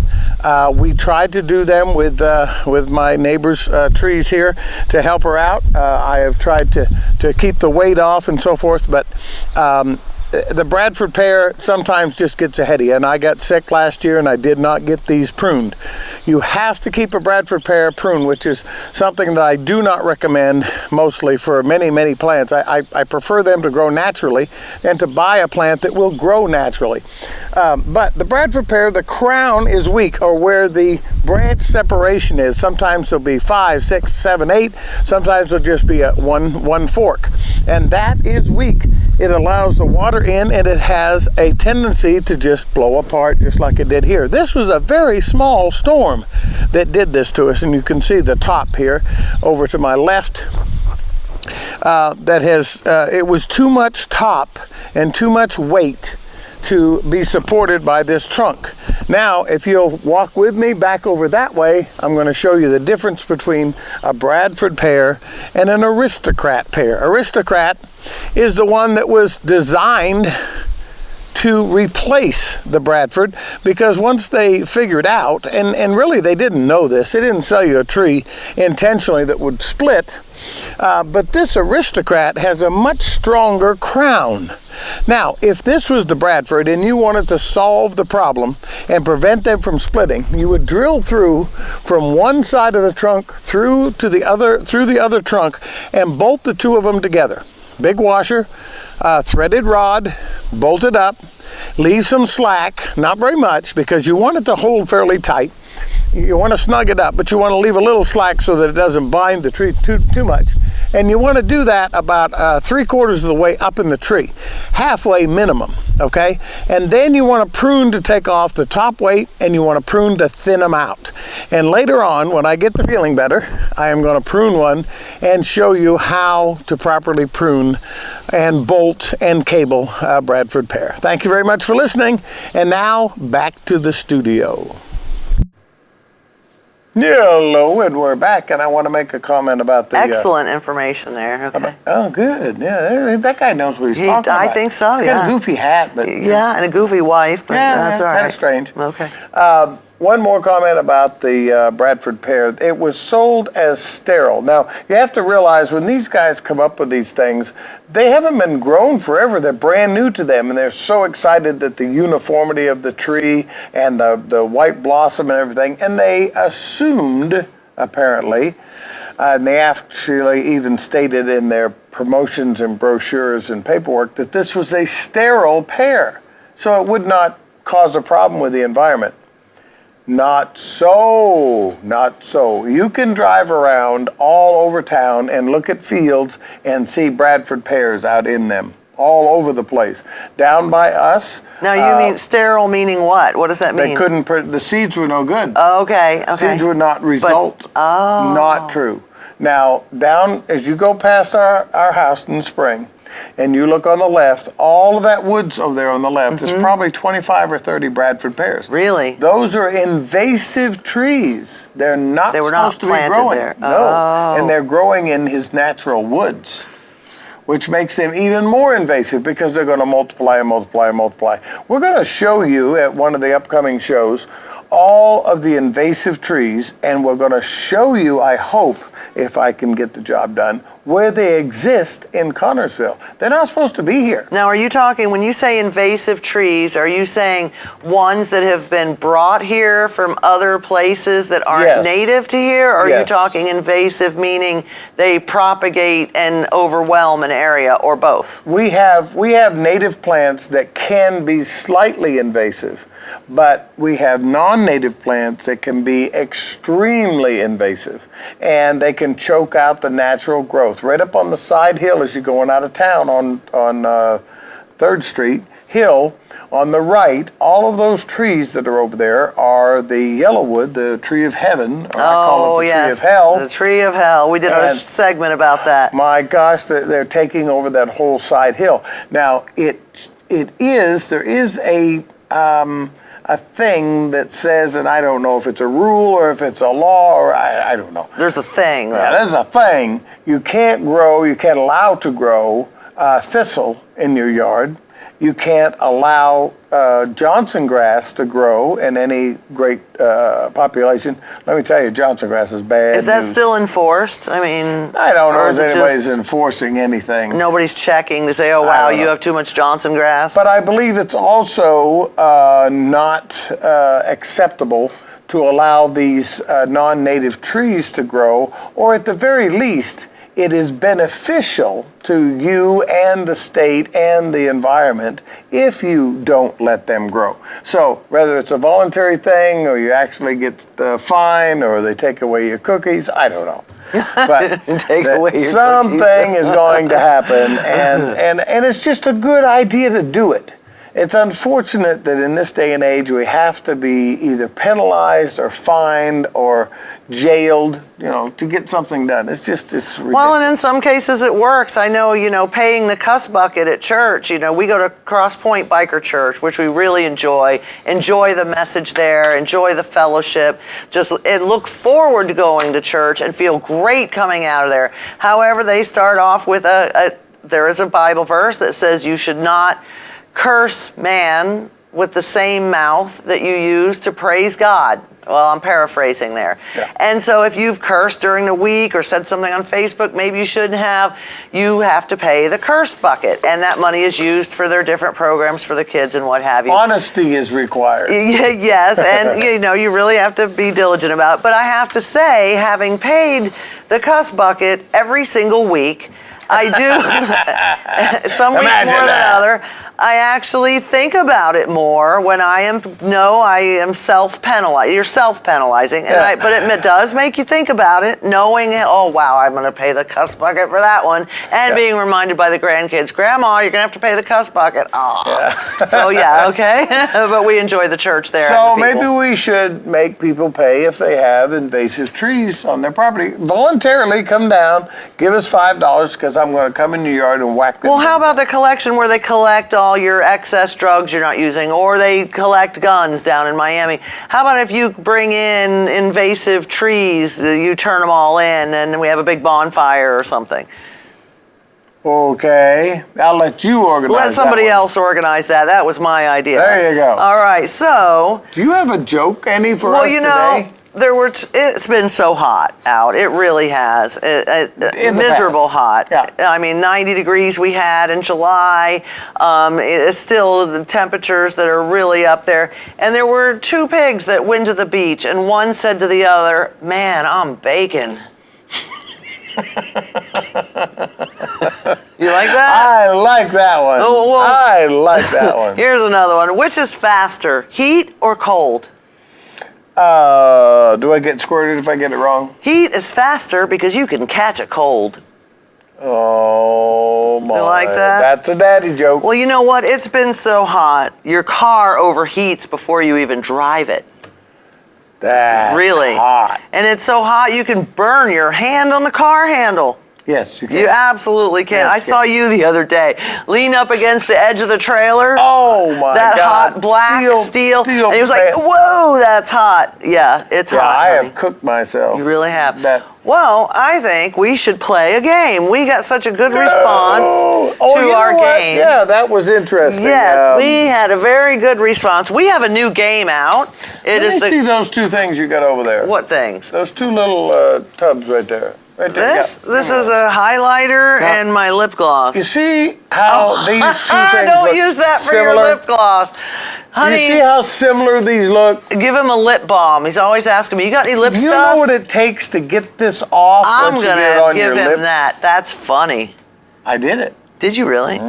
Speaker 2: We tried to do them with my neighbor's trees here to help her out. I have tried to keep the weight off and so forth, but the Bradford pear sometimes just gets ahead of you, and I got sick last year and I did not get these pruned. You have to keep a Bradford pear pruned, which is something that I do not recommend mostly for many plants. I prefer them to grow naturally and to buy a plant that will grow naturally. But the Bradford pear, the crown is weak, or where the branch separation is. Sometimes there'll be 5, 6, 7, 8. Sometimes it'll just be a one fork, and that is weak. It allows the water in, and it has a tendency to just blow apart just like it did here. This was a very small storm that did this to us, and you can see the top here over to my left. It was too much top and too much weight to be supported by this trunk. Now, if you'll walk with me back over that way, I'm going to show you the difference between a Bradford pear and an aristocrat pear. Aristocrat is the one that was designed to replace the Bradford, because once they figured out, and really they didn't know this, they didn't sell you a tree intentionally that would split, but this aristocrat has a much stronger crown. Now, if this was the Bradford and you wanted to solve the problem and prevent them from splitting, you would drill through from one side of the trunk through the other trunk and bolt the two of them together. Big washer, threaded rod, bolted up, leave some slack, not very much, because you want it to hold fairly tight. You want to snug it up, but you want to leave a little slack so that it doesn't bind the tree too much. And you want to do that about 3/4 of the way up in the tree, halfway minimum, okay? And then you want to prune to take off the top weight, and you want to prune to thin them out. And later on, when I get to feeling better, I am going to prune one and show you how to properly prune and bolt and cable Bradford pear. Thank you very much for listening. And now back to the studio. Hello, and we're back, and I want to make a comment about the...
Speaker 3: Excellent information there. Okay.
Speaker 2: Oh, good. Yeah, that guy knows what he's talking about.
Speaker 3: I think so,
Speaker 2: He's
Speaker 3: yeah.
Speaker 2: got a goofy hat, but...
Speaker 3: Yeah, and a goofy wife, but that's all right.
Speaker 2: kind of strange.
Speaker 3: Okay.
Speaker 2: One more comment about the Bradford pear. It was sold as sterile. Now, you have to realize when these guys come up with these things, they haven't been grown forever. They're brand new to them, and they're so excited that the uniformity of the tree and the white blossom and everything, and they assumed, apparently, and they actually even stated in their promotions and brochures and paperwork that this was a sterile pear, so it would not cause a problem with the environment. Not so, not so. You can drive around all over town and look at fields and see Bradford pears out in them, all over the place. Down by us.
Speaker 3: Now you mean sterile meaning what? What does that mean?
Speaker 2: They couldn't, the seeds were no good.
Speaker 3: Oh, okay.
Speaker 2: Seeds would not result. Not true. Now, down, as you go past our house in the spring, and you look on the left, all of that woods over there on the left is probably 25 or 30 Bradford pears.
Speaker 3: Really?
Speaker 2: Those are invasive trees. They're not supposed to be growing.
Speaker 3: There.
Speaker 2: No,
Speaker 3: Oh.
Speaker 2: and they're growing in his natural woods, which makes them even more invasive because they're going to multiply and multiply and multiply. We're going to show you at one of the upcoming shows all of the invasive trees, and we're going to show you, I hope, if I can get the job done, where they exist in Connorsville. They're not supposed to be here.
Speaker 3: Now, are you talking, when you say invasive trees, are you saying ones that have been brought here from other places that aren't
Speaker 2: Yes.
Speaker 3: native to here? Or are you
Speaker 2: Yes.
Speaker 3: talking invasive meaning they propagate and overwhelm an area, or both?
Speaker 2: We have native plants that can be slightly invasive, but we have non-native plants that can be extremely invasive, and they can choke out the natural growth. Right up on the side hill as you're going out of town on 3rd Street Hill, on the right, all of those trees that are over there are the yellowwood, the tree of heaven, or I call it the tree of hell.
Speaker 3: The tree of hell. We did a
Speaker 2: And-
Speaker 3: segment about that.
Speaker 2: My gosh, they're taking over that whole side hill. Now, there is a thing that says, and I don't know if it's a rule or if it's a law, or I don't know.
Speaker 3: There's a thing, though.
Speaker 2: Yeah, there's a thing. You can't allow to grow thistle in your yard. You can't allow Johnson grass to grow in any great population. Let me tell you, Johnson grass is bad
Speaker 3: Is that
Speaker 2: news.
Speaker 3: still enforced? I mean,
Speaker 2: I don't know
Speaker 3: or
Speaker 2: if
Speaker 3: is it
Speaker 2: anybody's
Speaker 3: just
Speaker 2: enforcing anything.
Speaker 3: nobody's checking to say, oh,
Speaker 2: I
Speaker 3: wow,
Speaker 2: don't
Speaker 3: you
Speaker 2: know.
Speaker 3: have too much Johnson grass?
Speaker 2: But I believe it's also not acceptable to allow these non-native trees to grow, or at the very least, it is beneficial to you and the state and the environment if you don't let them grow. So whether it's a voluntary thing, or you actually get the fine, or they take away your cookies, I don't know. But
Speaker 3: Take away your
Speaker 2: something is going to happen, and it's just a good idea to do it. It's unfortunate that in this day and age we have to be either penalized or fined or jailed, to get something done. It's ridiculous.
Speaker 3: Well, and in some cases it works. I know, paying the cuss bucket at church, we go to Cross Point Biker Church, which we really enjoy the message there, enjoy the fellowship, and look forward to going to church and feel great coming out of there. However, they start off with there is a Bible verse that says you should not curse man with the same mouth that you use to praise God. Well, I'm paraphrasing there.
Speaker 2: Yeah.
Speaker 3: And so if you've cursed during the week or said something on Facebook maybe you shouldn't have, you have to pay the curse bucket. And that money is used for their different programs for the kids and what have you.
Speaker 2: Honesty is required.
Speaker 3: Yes, and you really have to be diligent about it. But I have to say, having paid the cuss bucket every single week, I do, some weeks
Speaker 2: Imagine
Speaker 3: more than
Speaker 2: that.
Speaker 3: other, I actually think about it more when I am self-penalized. You're self-penalizing,
Speaker 2: Yeah.
Speaker 3: but it does make you think about it, knowing, oh, wow, I'm going to pay the cuss bucket for that one, and being reminded by the grandkids, Grandma, you're going to have to pay the cuss bucket. Aw. So, yeah, okay. But we enjoy the church there.
Speaker 2: So
Speaker 3: and the
Speaker 2: maybe
Speaker 3: people.
Speaker 2: we should make people pay if they have invasive trees on their property. Voluntarily come down, give us $5 because I'm going to come in your yard and whack them.
Speaker 3: Well, how about the collection where they collect all all your excess drugs you're not using, or they collect guns down in Miami. How about if you bring in invasive trees, you turn them all in, and we have a big bonfire or something?
Speaker 2: Okay, I'll let you organize
Speaker 3: Let somebody
Speaker 2: that one.
Speaker 3: else organize that. That was my idea.
Speaker 2: There you go.
Speaker 3: All right, so.
Speaker 2: Do you have a joke, Annie, for
Speaker 3: Well,
Speaker 2: us
Speaker 3: you know,
Speaker 2: today?
Speaker 3: it's been so hot out. It really has.
Speaker 2: In the
Speaker 3: Miserable
Speaker 2: past.
Speaker 3: hot.
Speaker 2: Yeah.
Speaker 3: I mean, 90 degrees we had in July. It's still the temperatures that are really up there. And there were two pigs that went to the beach, and one said to the other, "Man, I'm baking." You like that?
Speaker 2: I like that one.
Speaker 3: Oh, well-
Speaker 2: I like that one.
Speaker 3: Here's another one. Which is faster, heat or cold?
Speaker 2: Do I get squirted if I get it wrong?
Speaker 3: Heat is faster because you can catch a cold.
Speaker 2: Oh my!
Speaker 3: You like that?
Speaker 2: That's a daddy joke.
Speaker 3: Well, you know what? It's been so hot. Your car overheats before you even drive it.
Speaker 2: That's
Speaker 3: Really.
Speaker 2: hot.
Speaker 3: And it's so hot you can burn your hand on the car handle.
Speaker 2: Yes, you can.
Speaker 3: You absolutely can.
Speaker 2: Yes,
Speaker 3: I
Speaker 2: you
Speaker 3: saw you the other day. Lean up against the edge of the trailer.
Speaker 2: Oh my
Speaker 3: that
Speaker 2: God!
Speaker 3: hot black steel.
Speaker 2: steel
Speaker 3: And he was like,
Speaker 2: pan-
Speaker 3: "Whoa, that's hot." Yeah, it's
Speaker 2: Yeah,
Speaker 3: hot.
Speaker 2: I
Speaker 3: honey.
Speaker 2: have cooked myself.
Speaker 3: You really have.
Speaker 2: That-
Speaker 3: Well, I think we should play a game. We got such a good response
Speaker 2: Oh,
Speaker 3: to
Speaker 2: you know
Speaker 3: our
Speaker 2: what?
Speaker 3: game.
Speaker 2: Yeah, that was interesting.
Speaker 3: Yes, we had a very good response. We have a new game out. It
Speaker 2: Let
Speaker 3: is
Speaker 2: me
Speaker 3: the
Speaker 2: see those two things you got over there.
Speaker 3: what things?
Speaker 2: Those two little tubs right there. Right there.
Speaker 3: This is a highlighter
Speaker 2: Yeah.
Speaker 3: and my lip gloss.
Speaker 2: You see how these two things
Speaker 3: Don't
Speaker 2: look
Speaker 3: use that for
Speaker 2: similar?
Speaker 3: your lip gloss. Honey,
Speaker 2: You see how similar these look?
Speaker 3: give him a lip balm. He's always asking me, "You got any lip
Speaker 2: You
Speaker 3: stuff?"
Speaker 2: know what it takes to get this off
Speaker 3: I'm
Speaker 2: once you get it
Speaker 3: gonna
Speaker 2: on
Speaker 3: give
Speaker 2: your
Speaker 3: him
Speaker 2: lips?
Speaker 3: that. That's funny.
Speaker 2: I did it.
Speaker 3: Did you really?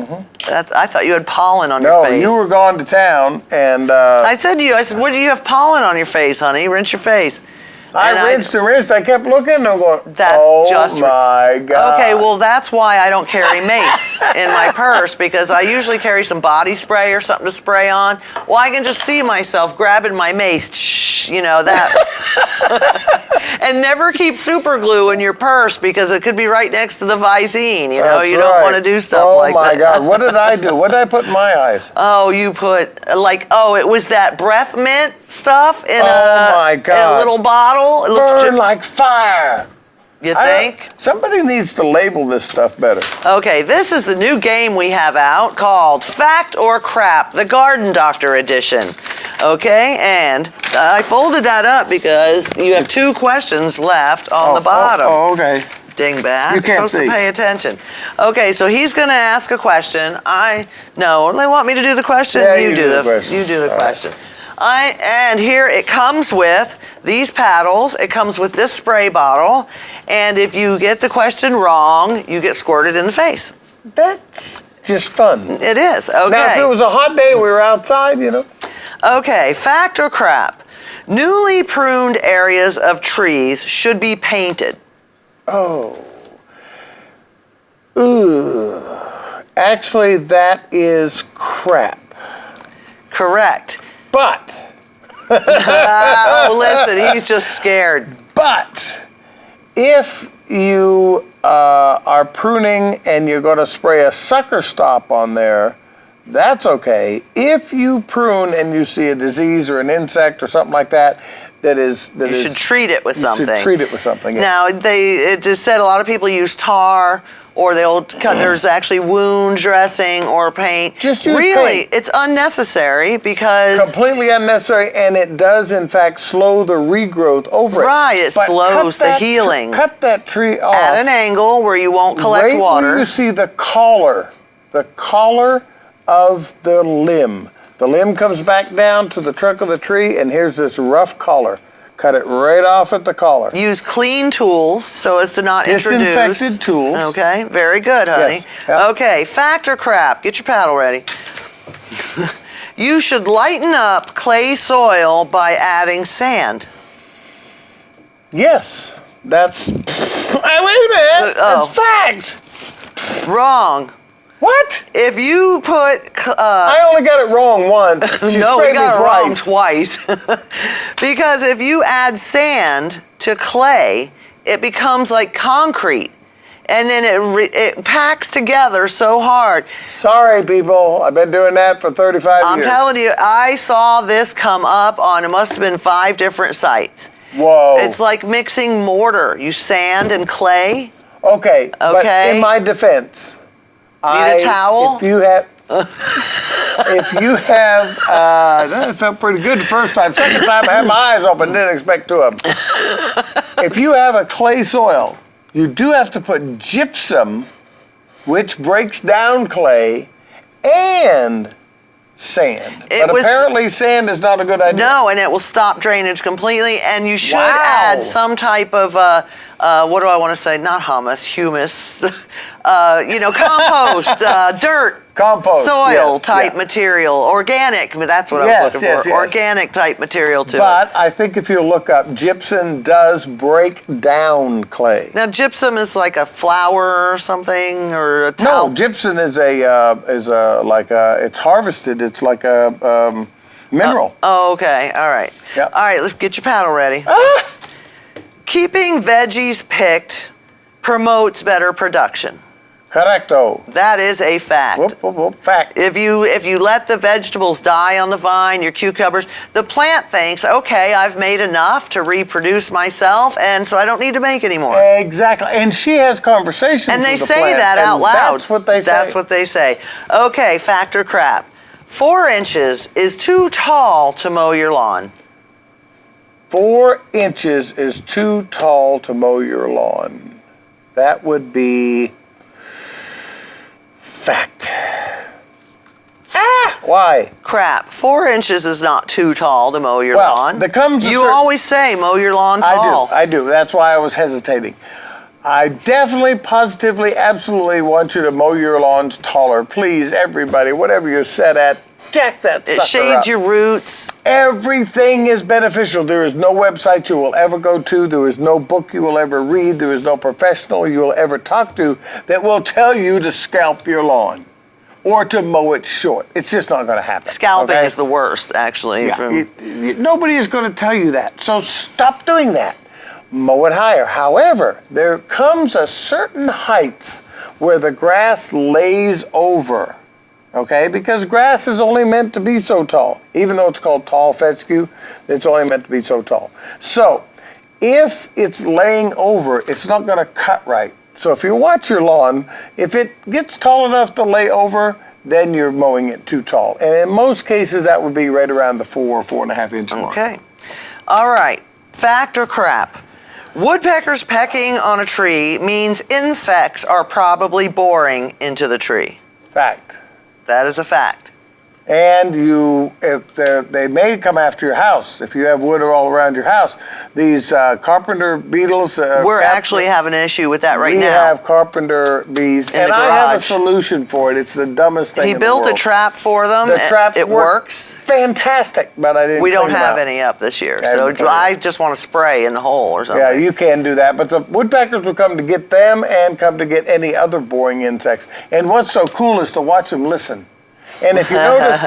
Speaker 3: I thought you had pollen on
Speaker 2: Mm-hmm. No,
Speaker 3: your face.
Speaker 2: you were gone to town, and
Speaker 3: I said to you, I said, "What do you have pollen on your face, honey? Rinse your face." And
Speaker 2: I rinsed and rinsed. I kept looking, and I'm going,
Speaker 3: That's
Speaker 2: oh
Speaker 3: just-
Speaker 2: my God.
Speaker 3: Okay, well, that's why I don't carry mace in my purse, because I usually carry some body spray or something to spray on. Well, I can just see myself grabbing my mace, you know, that. And never keep super glue in your purse, because it could be right next to the Visine. You know,
Speaker 2: That's
Speaker 3: you don't
Speaker 2: right.
Speaker 3: want to do stuff
Speaker 2: oh
Speaker 3: like that.
Speaker 2: my God, what did I do? What did I put in my eyes?
Speaker 3: Oh, you put, it was that breath mint stuff in
Speaker 2: Oh, my
Speaker 3: in a
Speaker 2: God.
Speaker 3: little bottle. It looks
Speaker 2: Burn like fire.
Speaker 3: you
Speaker 2: I-
Speaker 3: think?
Speaker 2: Somebody needs to label this stuff better.
Speaker 3: Okay, this is the new game we have out called Fact or Crap, the Garden Doctor edition. Okay, and I folded that up because you have two questions left on the bottom.
Speaker 2: Oh, okay.
Speaker 3: Dingbat.
Speaker 2: You can't
Speaker 3: You're supposed
Speaker 2: see.
Speaker 3: to pay attention. Okay, so he's going to ask a question. No, they want me to do the question.
Speaker 2: Yeah,
Speaker 3: you do the
Speaker 2: question.
Speaker 3: You do the
Speaker 2: All right.
Speaker 3: question. And here it comes with these paddles. It comes with this spray bottle, and if you get the question wrong, you get squirted in the face.
Speaker 2: That's just fun.
Speaker 3: It is. Okay.
Speaker 2: Now, if it was a hot day, we were outside, you know.
Speaker 3: Okay, fact or crap? Newly pruned areas of trees should be painted.
Speaker 2: Oh. Ooh. Actually, that is crap.
Speaker 3: Correct.
Speaker 2: But,
Speaker 3: Oh, listen, he's just scared.
Speaker 2: if you are pruning and you're going to spray a sucker stop on there, that's okay. If you prune and you see a disease or an insect or something like that,
Speaker 3: You should treat it with something.
Speaker 2: You should treat it with something. Yeah.
Speaker 3: Now, it just said a lot of people use tar, or there's actually wound dressing or paint.
Speaker 2: Just use
Speaker 3: really,
Speaker 2: paint.
Speaker 3: it's unnecessary because
Speaker 2: Completely unnecessary, and it does in fact slow the regrowth over it.
Speaker 3: Right, it
Speaker 2: But
Speaker 3: slows
Speaker 2: cut
Speaker 3: the
Speaker 2: that
Speaker 3: healing.
Speaker 2: Cut that tree off
Speaker 3: at an angle where you won't collect
Speaker 2: right
Speaker 3: water.
Speaker 2: where you see the collar of the limb. The limb comes back down to the trunk of the tree, and here's this rough collar. Cut it right off at the collar.
Speaker 3: Use clean tools so as to not introduce.
Speaker 2: Disinfected tools.
Speaker 3: Okay, very good, honey.
Speaker 2: Yes, yeah.
Speaker 3: Okay, fact or crap? Get your paddle ready. You should lighten up clay soil by adding sand.
Speaker 2: Yes, that's. Wait a minute.
Speaker 3: oh.
Speaker 2: That's fact.
Speaker 3: Wrong.
Speaker 2: What?
Speaker 3: If you put
Speaker 2: I only got it wrong once. She
Speaker 3: no, we
Speaker 2: sprayed me
Speaker 3: got it wrong twice. Because if you add sand to clay, it becomes like concrete. and then it packs together so hard.
Speaker 2: Sorry, people. I've been doing that for 35
Speaker 3: I'm
Speaker 2: years.
Speaker 3: telling you, I saw this come up on, it must have been 5 different sites.
Speaker 2: Whoa.
Speaker 3: It's like mixing mortar. You sand and clay.
Speaker 2: Okay. But
Speaker 3: Okay.
Speaker 2: in my defense,
Speaker 3: Need a towel?
Speaker 2: If you have, that felt pretty good the first time. Second time, I had my eyes open, didn't expect 2 of them. If you have a clay soil, you do have to put gypsum, which breaks down clay, and sand. But apparently sand is not a good idea.
Speaker 3: No, and it will stop drainage completely, and you should
Speaker 2: Wow.
Speaker 3: add some type of, what do I want to say? Not humus, compost, dirt.
Speaker 2: Compost,
Speaker 3: soil
Speaker 2: yes,
Speaker 3: type
Speaker 2: yeah.
Speaker 3: material, organic. That's what I
Speaker 2: Yes,
Speaker 3: was looking
Speaker 2: yes,
Speaker 3: for.
Speaker 2: yes.
Speaker 3: Organic type material to it.
Speaker 2: But I think if you look up, gypsum does break down clay.
Speaker 3: Now gypsum is like a flour or something, or a
Speaker 2: No,
Speaker 3: towel.
Speaker 2: gypsum is it's harvested. It's like a mineral.
Speaker 3: Oh, okay. All right.
Speaker 2: Yeah.
Speaker 3: All right. Let's get your paddle ready. Keeping veggies picked promotes better production.
Speaker 2: Correcto.
Speaker 3: That is a fact.
Speaker 2: Whoop, whoop, whoop. Fact.
Speaker 3: If you let the vegetables die on the vine, your cucumbers, the plant thinks, okay, I've made enough to reproduce myself, and so I don't need to make any more.
Speaker 2: Exactly. And she has conversations
Speaker 3: And they
Speaker 2: with the
Speaker 3: say
Speaker 2: plants,
Speaker 3: that
Speaker 2: and
Speaker 3: out loud.
Speaker 2: That's what they say.
Speaker 3: That's what they say. Okay, fact or crap. 4 inches is too tall to mow your lawn.
Speaker 2: 4 inches is too tall to mow your lawn. That would be fact. Why?
Speaker 3: Crap. 4 inches is not too tall to mow your
Speaker 2: Well,
Speaker 3: lawn.
Speaker 2: there comes a
Speaker 3: you
Speaker 2: certain-
Speaker 3: always say mow your lawn tall.
Speaker 2: I do. That's why I was hesitating. I definitely, positively, absolutely want you to mow your lawns taller. Please, everybody, whatever you're set at, jack that sucker
Speaker 3: It shades
Speaker 2: up.
Speaker 3: your roots.
Speaker 2: Everything is beneficial. There is no website you will ever go to. There is no book you will ever read. There is no professional you will ever talk to that will tell you to scalp your lawn or to mow it short. It's just not going to happen.
Speaker 3: Scalping
Speaker 2: okay?
Speaker 3: is the worst, actually.
Speaker 2: Yeah, nobody is going to tell you that. So stop doing that. Mow it higher. However, there comes a certain height where the grass lays over. Okay, because grass is only meant to be so tall. Even though it's called tall fescue, it's only meant to be so tall. So, if it's laying over, it's not going to cut right. So if you watch your lawn, if it gets tall enough to lay over, then you're mowing it too tall. And in most cases, that would be right around the 4.5 inch mark.
Speaker 3: Okay. All right. Fact or crap? Woodpeckers pecking on a tree means insects are probably boring into the tree.
Speaker 2: Fact.
Speaker 3: That is a fact.
Speaker 2: And they may come after your house. If you have wood all around your house, these carpenter beetles.
Speaker 3: We're actually having an issue with that right
Speaker 2: we
Speaker 3: now.
Speaker 2: have carpenter bees,
Speaker 3: In
Speaker 2: and
Speaker 3: the
Speaker 2: I have a
Speaker 3: garage.
Speaker 2: solution for it. It's the dumbest thing
Speaker 3: He
Speaker 2: in the
Speaker 3: built a
Speaker 2: world.
Speaker 3: trap for them.
Speaker 2: The traps
Speaker 3: It
Speaker 2: work
Speaker 3: works.
Speaker 2: fantastic, but I didn't.
Speaker 3: We don't
Speaker 2: clean them
Speaker 3: have
Speaker 2: out.
Speaker 3: any up this year,
Speaker 2: I
Speaker 3: so
Speaker 2: didn't put it
Speaker 3: I
Speaker 2: in.
Speaker 3: just want to spray in the hole or something.
Speaker 2: Yeah, you can do that, but the woodpeckers will come to get them and come to get any other boring insects. And what's so cool is to watch them listen. And if you notice,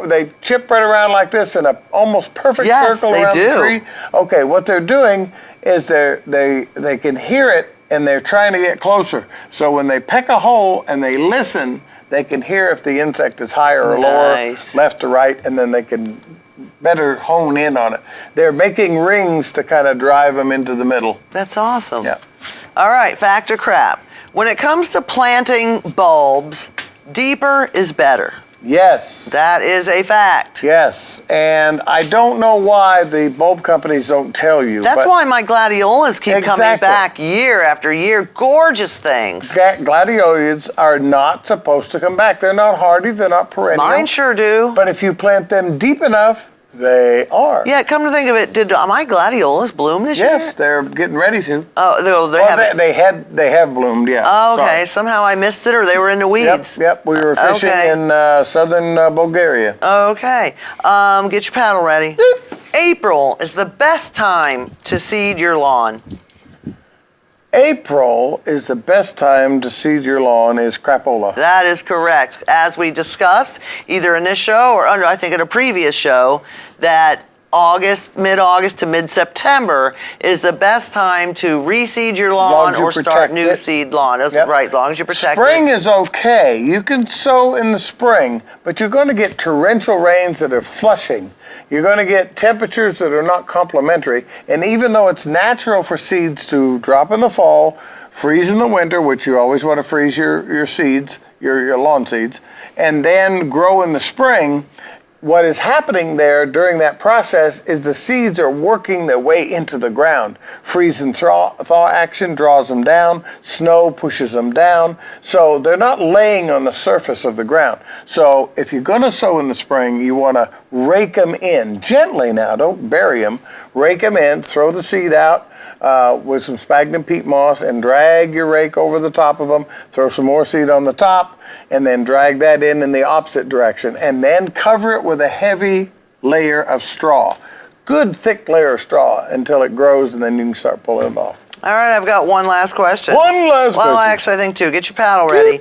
Speaker 2: they chip right around like this in a almost perfect
Speaker 3: Yes,
Speaker 2: circle
Speaker 3: they
Speaker 2: around the
Speaker 3: do.
Speaker 2: tree. Okay, what they're doing is they can hear it and they're trying to get closer. So when they peck a hole and they listen, they can hear if the insect is higher or
Speaker 3: Nice.
Speaker 2: lower, left or right, and then they can better hone in on it. They're making rings to kind of drive them into the middle.
Speaker 3: That's awesome.
Speaker 2: Yeah.
Speaker 3: All right, fact or crap? When it comes to planting bulbs, deeper is better.
Speaker 2: Yes.
Speaker 3: That is a fact.
Speaker 2: Yes, and I don't know why the bulb companies don't tell you.
Speaker 3: That's
Speaker 2: but
Speaker 3: why my gladiolas keep coming
Speaker 2: Exactly.
Speaker 3: back year after year. Gorgeous things.
Speaker 2: Gladioids are not supposed to come back. They're not hardy, they're not perennial.
Speaker 3: Mine sure do.
Speaker 2: But if you plant them deep enough, they are.
Speaker 3: Yeah, come to think of it, did my gladiolas bloom this year?
Speaker 2: Yes, they're getting ready to.
Speaker 3: Oh, they
Speaker 2: Well,
Speaker 3: haven't.
Speaker 2: they have bloomed, yeah.
Speaker 3: Oh, okay.
Speaker 2: Sorry.
Speaker 3: Somehow I missed it, or they were in the weeds.
Speaker 2: Yep, we were fishing
Speaker 3: Okay.
Speaker 2: in southern Bulgaria.
Speaker 3: Okay. Get your paddle ready. April is the best time to seed your lawn.
Speaker 2: April is the best time to seed your lawn is crapola.
Speaker 3: That is correct. As we discussed, either in this show or I think in a previous show, that mid-August to mid-September is the best time to reseed your lawn or start new seed lawn. That's right, as long as you protect
Speaker 2: Spring
Speaker 3: it.
Speaker 2: is okay. You can sow in the spring, but you're going to get torrential rains that are flushing. You're going to get temperatures that are not complementary. And even though it's natural for seeds to drop in the fall, freeze in the winter, which you always want to freeze your seeds, your lawn seeds, and then grow in the spring, what is happening there during that process is the seeds are working their way into the ground. Freeze and thaw action draws them down, snow pushes them down, so they're not laying on the surface of the ground. So if you're going to sow in the spring, you want to rake them in gently now, don't bury them. Rake them in, throw the seed out with some sphagnum peat moss and drag your rake over the top of them, throw some more seed on the top, and then drag that in the opposite direction, and then cover it with a heavy layer of straw. Good thick layer of straw until it grows, and then you can start pulling it off.
Speaker 3: All right, I've got one last question.
Speaker 2: One last question.
Speaker 3: Well, actually, I think two. Get your paddle ready.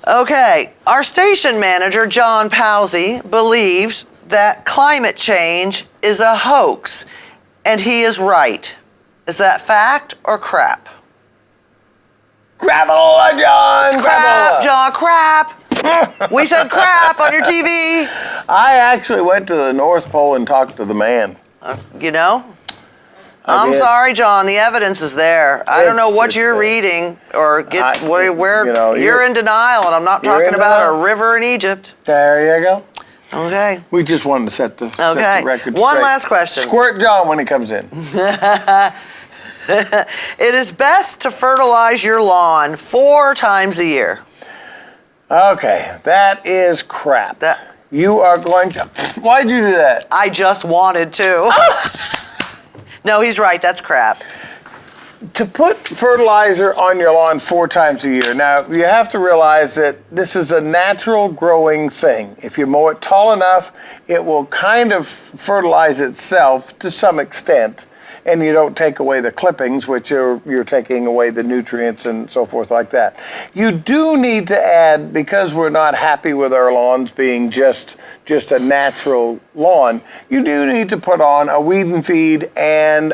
Speaker 3: Okay, our station manager, John Pawsey, believes that climate change is a hoax, and he is right. Is that fact or crap?
Speaker 2: Crapola, John!
Speaker 3: Crap,
Speaker 2: Crapola.
Speaker 3: John, crap. We said crap on your TV.
Speaker 2: I actually went to the North Pole and talked to the man.
Speaker 3: You know?
Speaker 2: I
Speaker 3: I'm
Speaker 2: did.
Speaker 3: sorry, John. The evidence is there. I don't know what
Speaker 2: It's
Speaker 3: you're
Speaker 2: there.
Speaker 3: reading or where
Speaker 2: You know,
Speaker 3: you're in denial, and I'm not
Speaker 2: you're
Speaker 3: talking
Speaker 2: in
Speaker 3: about
Speaker 2: denial.
Speaker 3: a river in Egypt.
Speaker 2: There you go.
Speaker 3: Okay.
Speaker 2: We just wanted to set the record
Speaker 3: One
Speaker 2: straight.
Speaker 3: last question.
Speaker 2: Squirt John when he comes in.
Speaker 3: It is best to fertilize your lawn 4 times a year.
Speaker 2: Okay, that is crap. You are going to... Why'd you do that?
Speaker 3: I just wanted to. No, he's right. That's crap.
Speaker 2: To put fertilizer on your lawn 4 times a year, now you have to realize that this is a natural growing thing. If you mow it tall enough, it will kind of fertilize itself to some extent, and you don't take away the clippings, which you're taking away the nutrients and so forth like that. You do need to add, because we're not happy with our lawns being just a natural lawn, you do need to put on a weed and feed and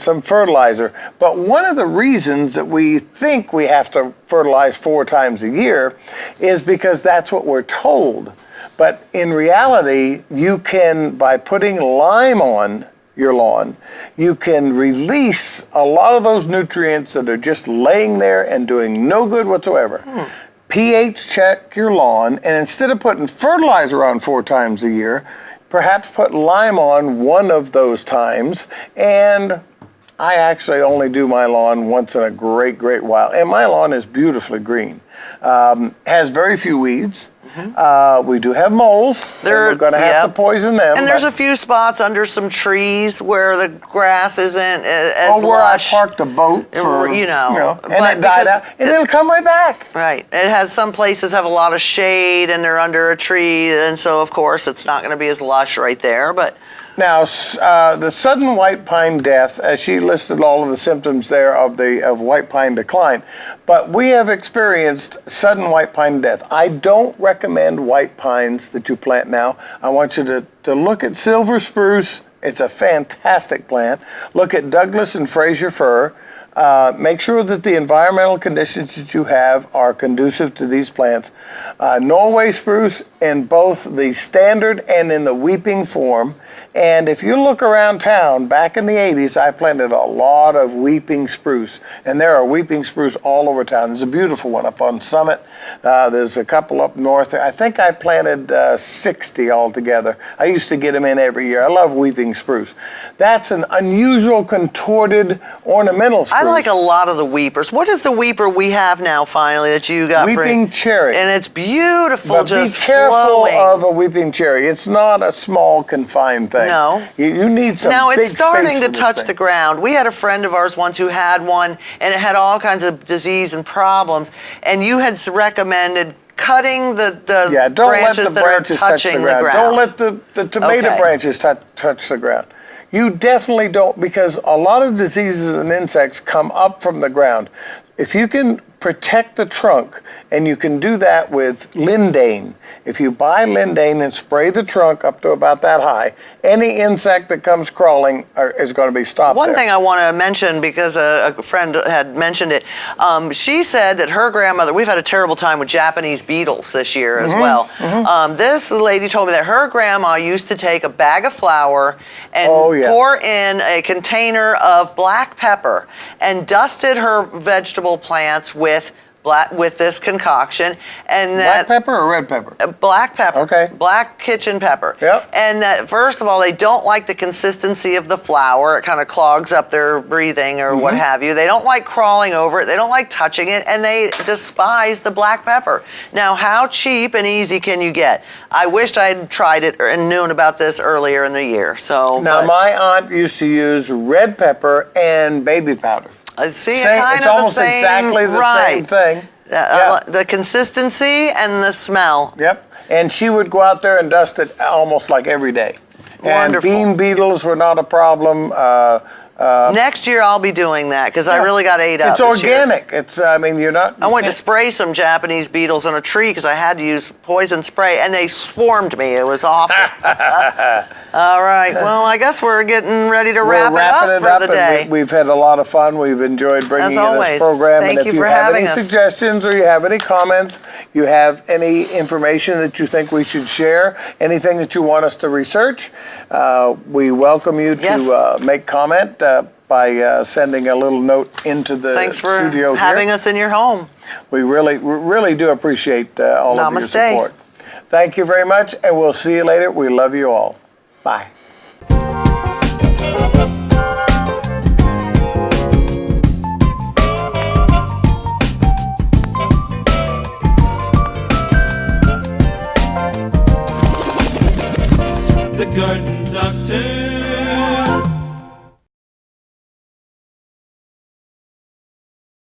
Speaker 2: some fertilizer. But one of the reasons that we think we have to fertilize 4 times a year is because that's what we're told. But in reality, you can, by putting lime on your lawn, you can release a lot of those nutrients that are just laying there and doing no good whatsoever. pH check your lawn, and instead of putting fertilizer on 4 times a year, perhaps put lime on 1 of those times. And I actually only do my lawn once in a great while. And my lawn is beautifully green. Has very few weeds. We do have moles. We're going to have to poison them.
Speaker 3: And there's a few spots under some trees where the grass isn't as
Speaker 2: where
Speaker 3: lush.
Speaker 2: I parked a boat for,
Speaker 3: and
Speaker 2: it died out. And it'll come right back.
Speaker 3: Right. It has some places have a lot of shade and they're under a tree, and so of course it's not going to be as lush right there. But
Speaker 2: now, the sudden white pine death, as she listed all of the symptoms there of white pine decline, but we have experienced sudden white pine death. I don't recommend white pines that you plant now. I want you to look at silver spruce. It's a fantastic plant. Look at Douglas and Fraser fir. Make sure that the environmental conditions that you have are conducive to these plants. Norway spruce in both the standard and in the weeping form. And if you look around town, back in the 80s, I planted a lot of weeping spruce. And there are weeping spruce all over town. There's a beautiful one up on Summit. There's a couple up north. I think I planted 60 altogether. I used to get them in every year. I love weeping spruce. That's an unusual contorted ornamental spruce.
Speaker 3: I like a lot of the weepers. What is the weeper we have now finally that you got?
Speaker 2: Weeping cherry.
Speaker 3: And it's beautiful,
Speaker 2: but
Speaker 3: just
Speaker 2: be careful
Speaker 3: flowing.
Speaker 2: of a weeping cherry. It's not a small confined thing.
Speaker 3: No.
Speaker 2: You need some
Speaker 3: Now
Speaker 2: big
Speaker 3: it's starting
Speaker 2: space
Speaker 3: to
Speaker 2: for this
Speaker 3: touch
Speaker 2: thing.
Speaker 3: the ground. We had a friend of ours once who had one, and it had all kinds of disease and problems. And you had recommended cutting the branches that are touching the ground.
Speaker 2: Don't let the tomato branches touch the ground. You definitely don't, because a lot of diseases and insects come up from the ground. If you can protect the trunk, and you can do that with Lindane. If you buy Lindane and spray the trunk up to about that high, any insect that comes crawling is going to be stopped.
Speaker 3: One
Speaker 2: there.
Speaker 3: thing I want to mention, because a friend had mentioned it, she said that her grandmother, we've had a terrible time with Japanese beetles this year as well. This lady told me that her grandma used to take a bag of flour and pour in a container of black pepper and dusted her vegetable plants with this concoction, and
Speaker 2: black pepper or red pepper?
Speaker 3: Black pepper.
Speaker 2: Okay.
Speaker 3: Black kitchen pepper.
Speaker 2: Yep.
Speaker 3: And that, first of all, they don't like the consistency of the flour. It kind of clogs up their breathing or what have you. They don't like crawling over it. They don't like touching it, and they despise the black pepper. Now, how cheap and easy can you get? I wished I had tried it and known about this earlier in the year. So
Speaker 2: now, my aunt used to use red pepper and baby powder.
Speaker 3: See,
Speaker 2: It's almost exactly the same thing.
Speaker 3: The consistency and the smell.
Speaker 2: Yep. And she would go out there and dust it almost like every day.
Speaker 3: Wonderful.
Speaker 2: And bean beetles were not a problem.
Speaker 3: Next year I'll be doing that because I really got ate up.
Speaker 2: It's
Speaker 3: this year.
Speaker 2: organic. It's, I mean, you're not.
Speaker 3: I went to spray some Japanese beetles on a tree because I had to use poison spray, and they swarmed me. It was awful. All right. Well, I guess we're getting ready to wrap it up for the day.
Speaker 2: And we've had a lot of fun. We've enjoyed bringing you
Speaker 3: always.
Speaker 2: this program.
Speaker 3: Thank
Speaker 2: and
Speaker 3: you
Speaker 2: if you
Speaker 3: for
Speaker 2: have
Speaker 3: having
Speaker 2: any
Speaker 3: us.
Speaker 2: suggestions or you have any comments, you have any information that you think we should share, anything that you want us to research, we welcome you to make comment by sending a little note into the
Speaker 3: Thanks for
Speaker 2: studio
Speaker 3: having
Speaker 2: here.
Speaker 3: us in your home.
Speaker 2: We really do appreciate all of your
Speaker 3: Namaste.
Speaker 2: support. Thank you very much, and we'll see you later. We love you all. Bye.
Speaker 1: The Garden Doctor.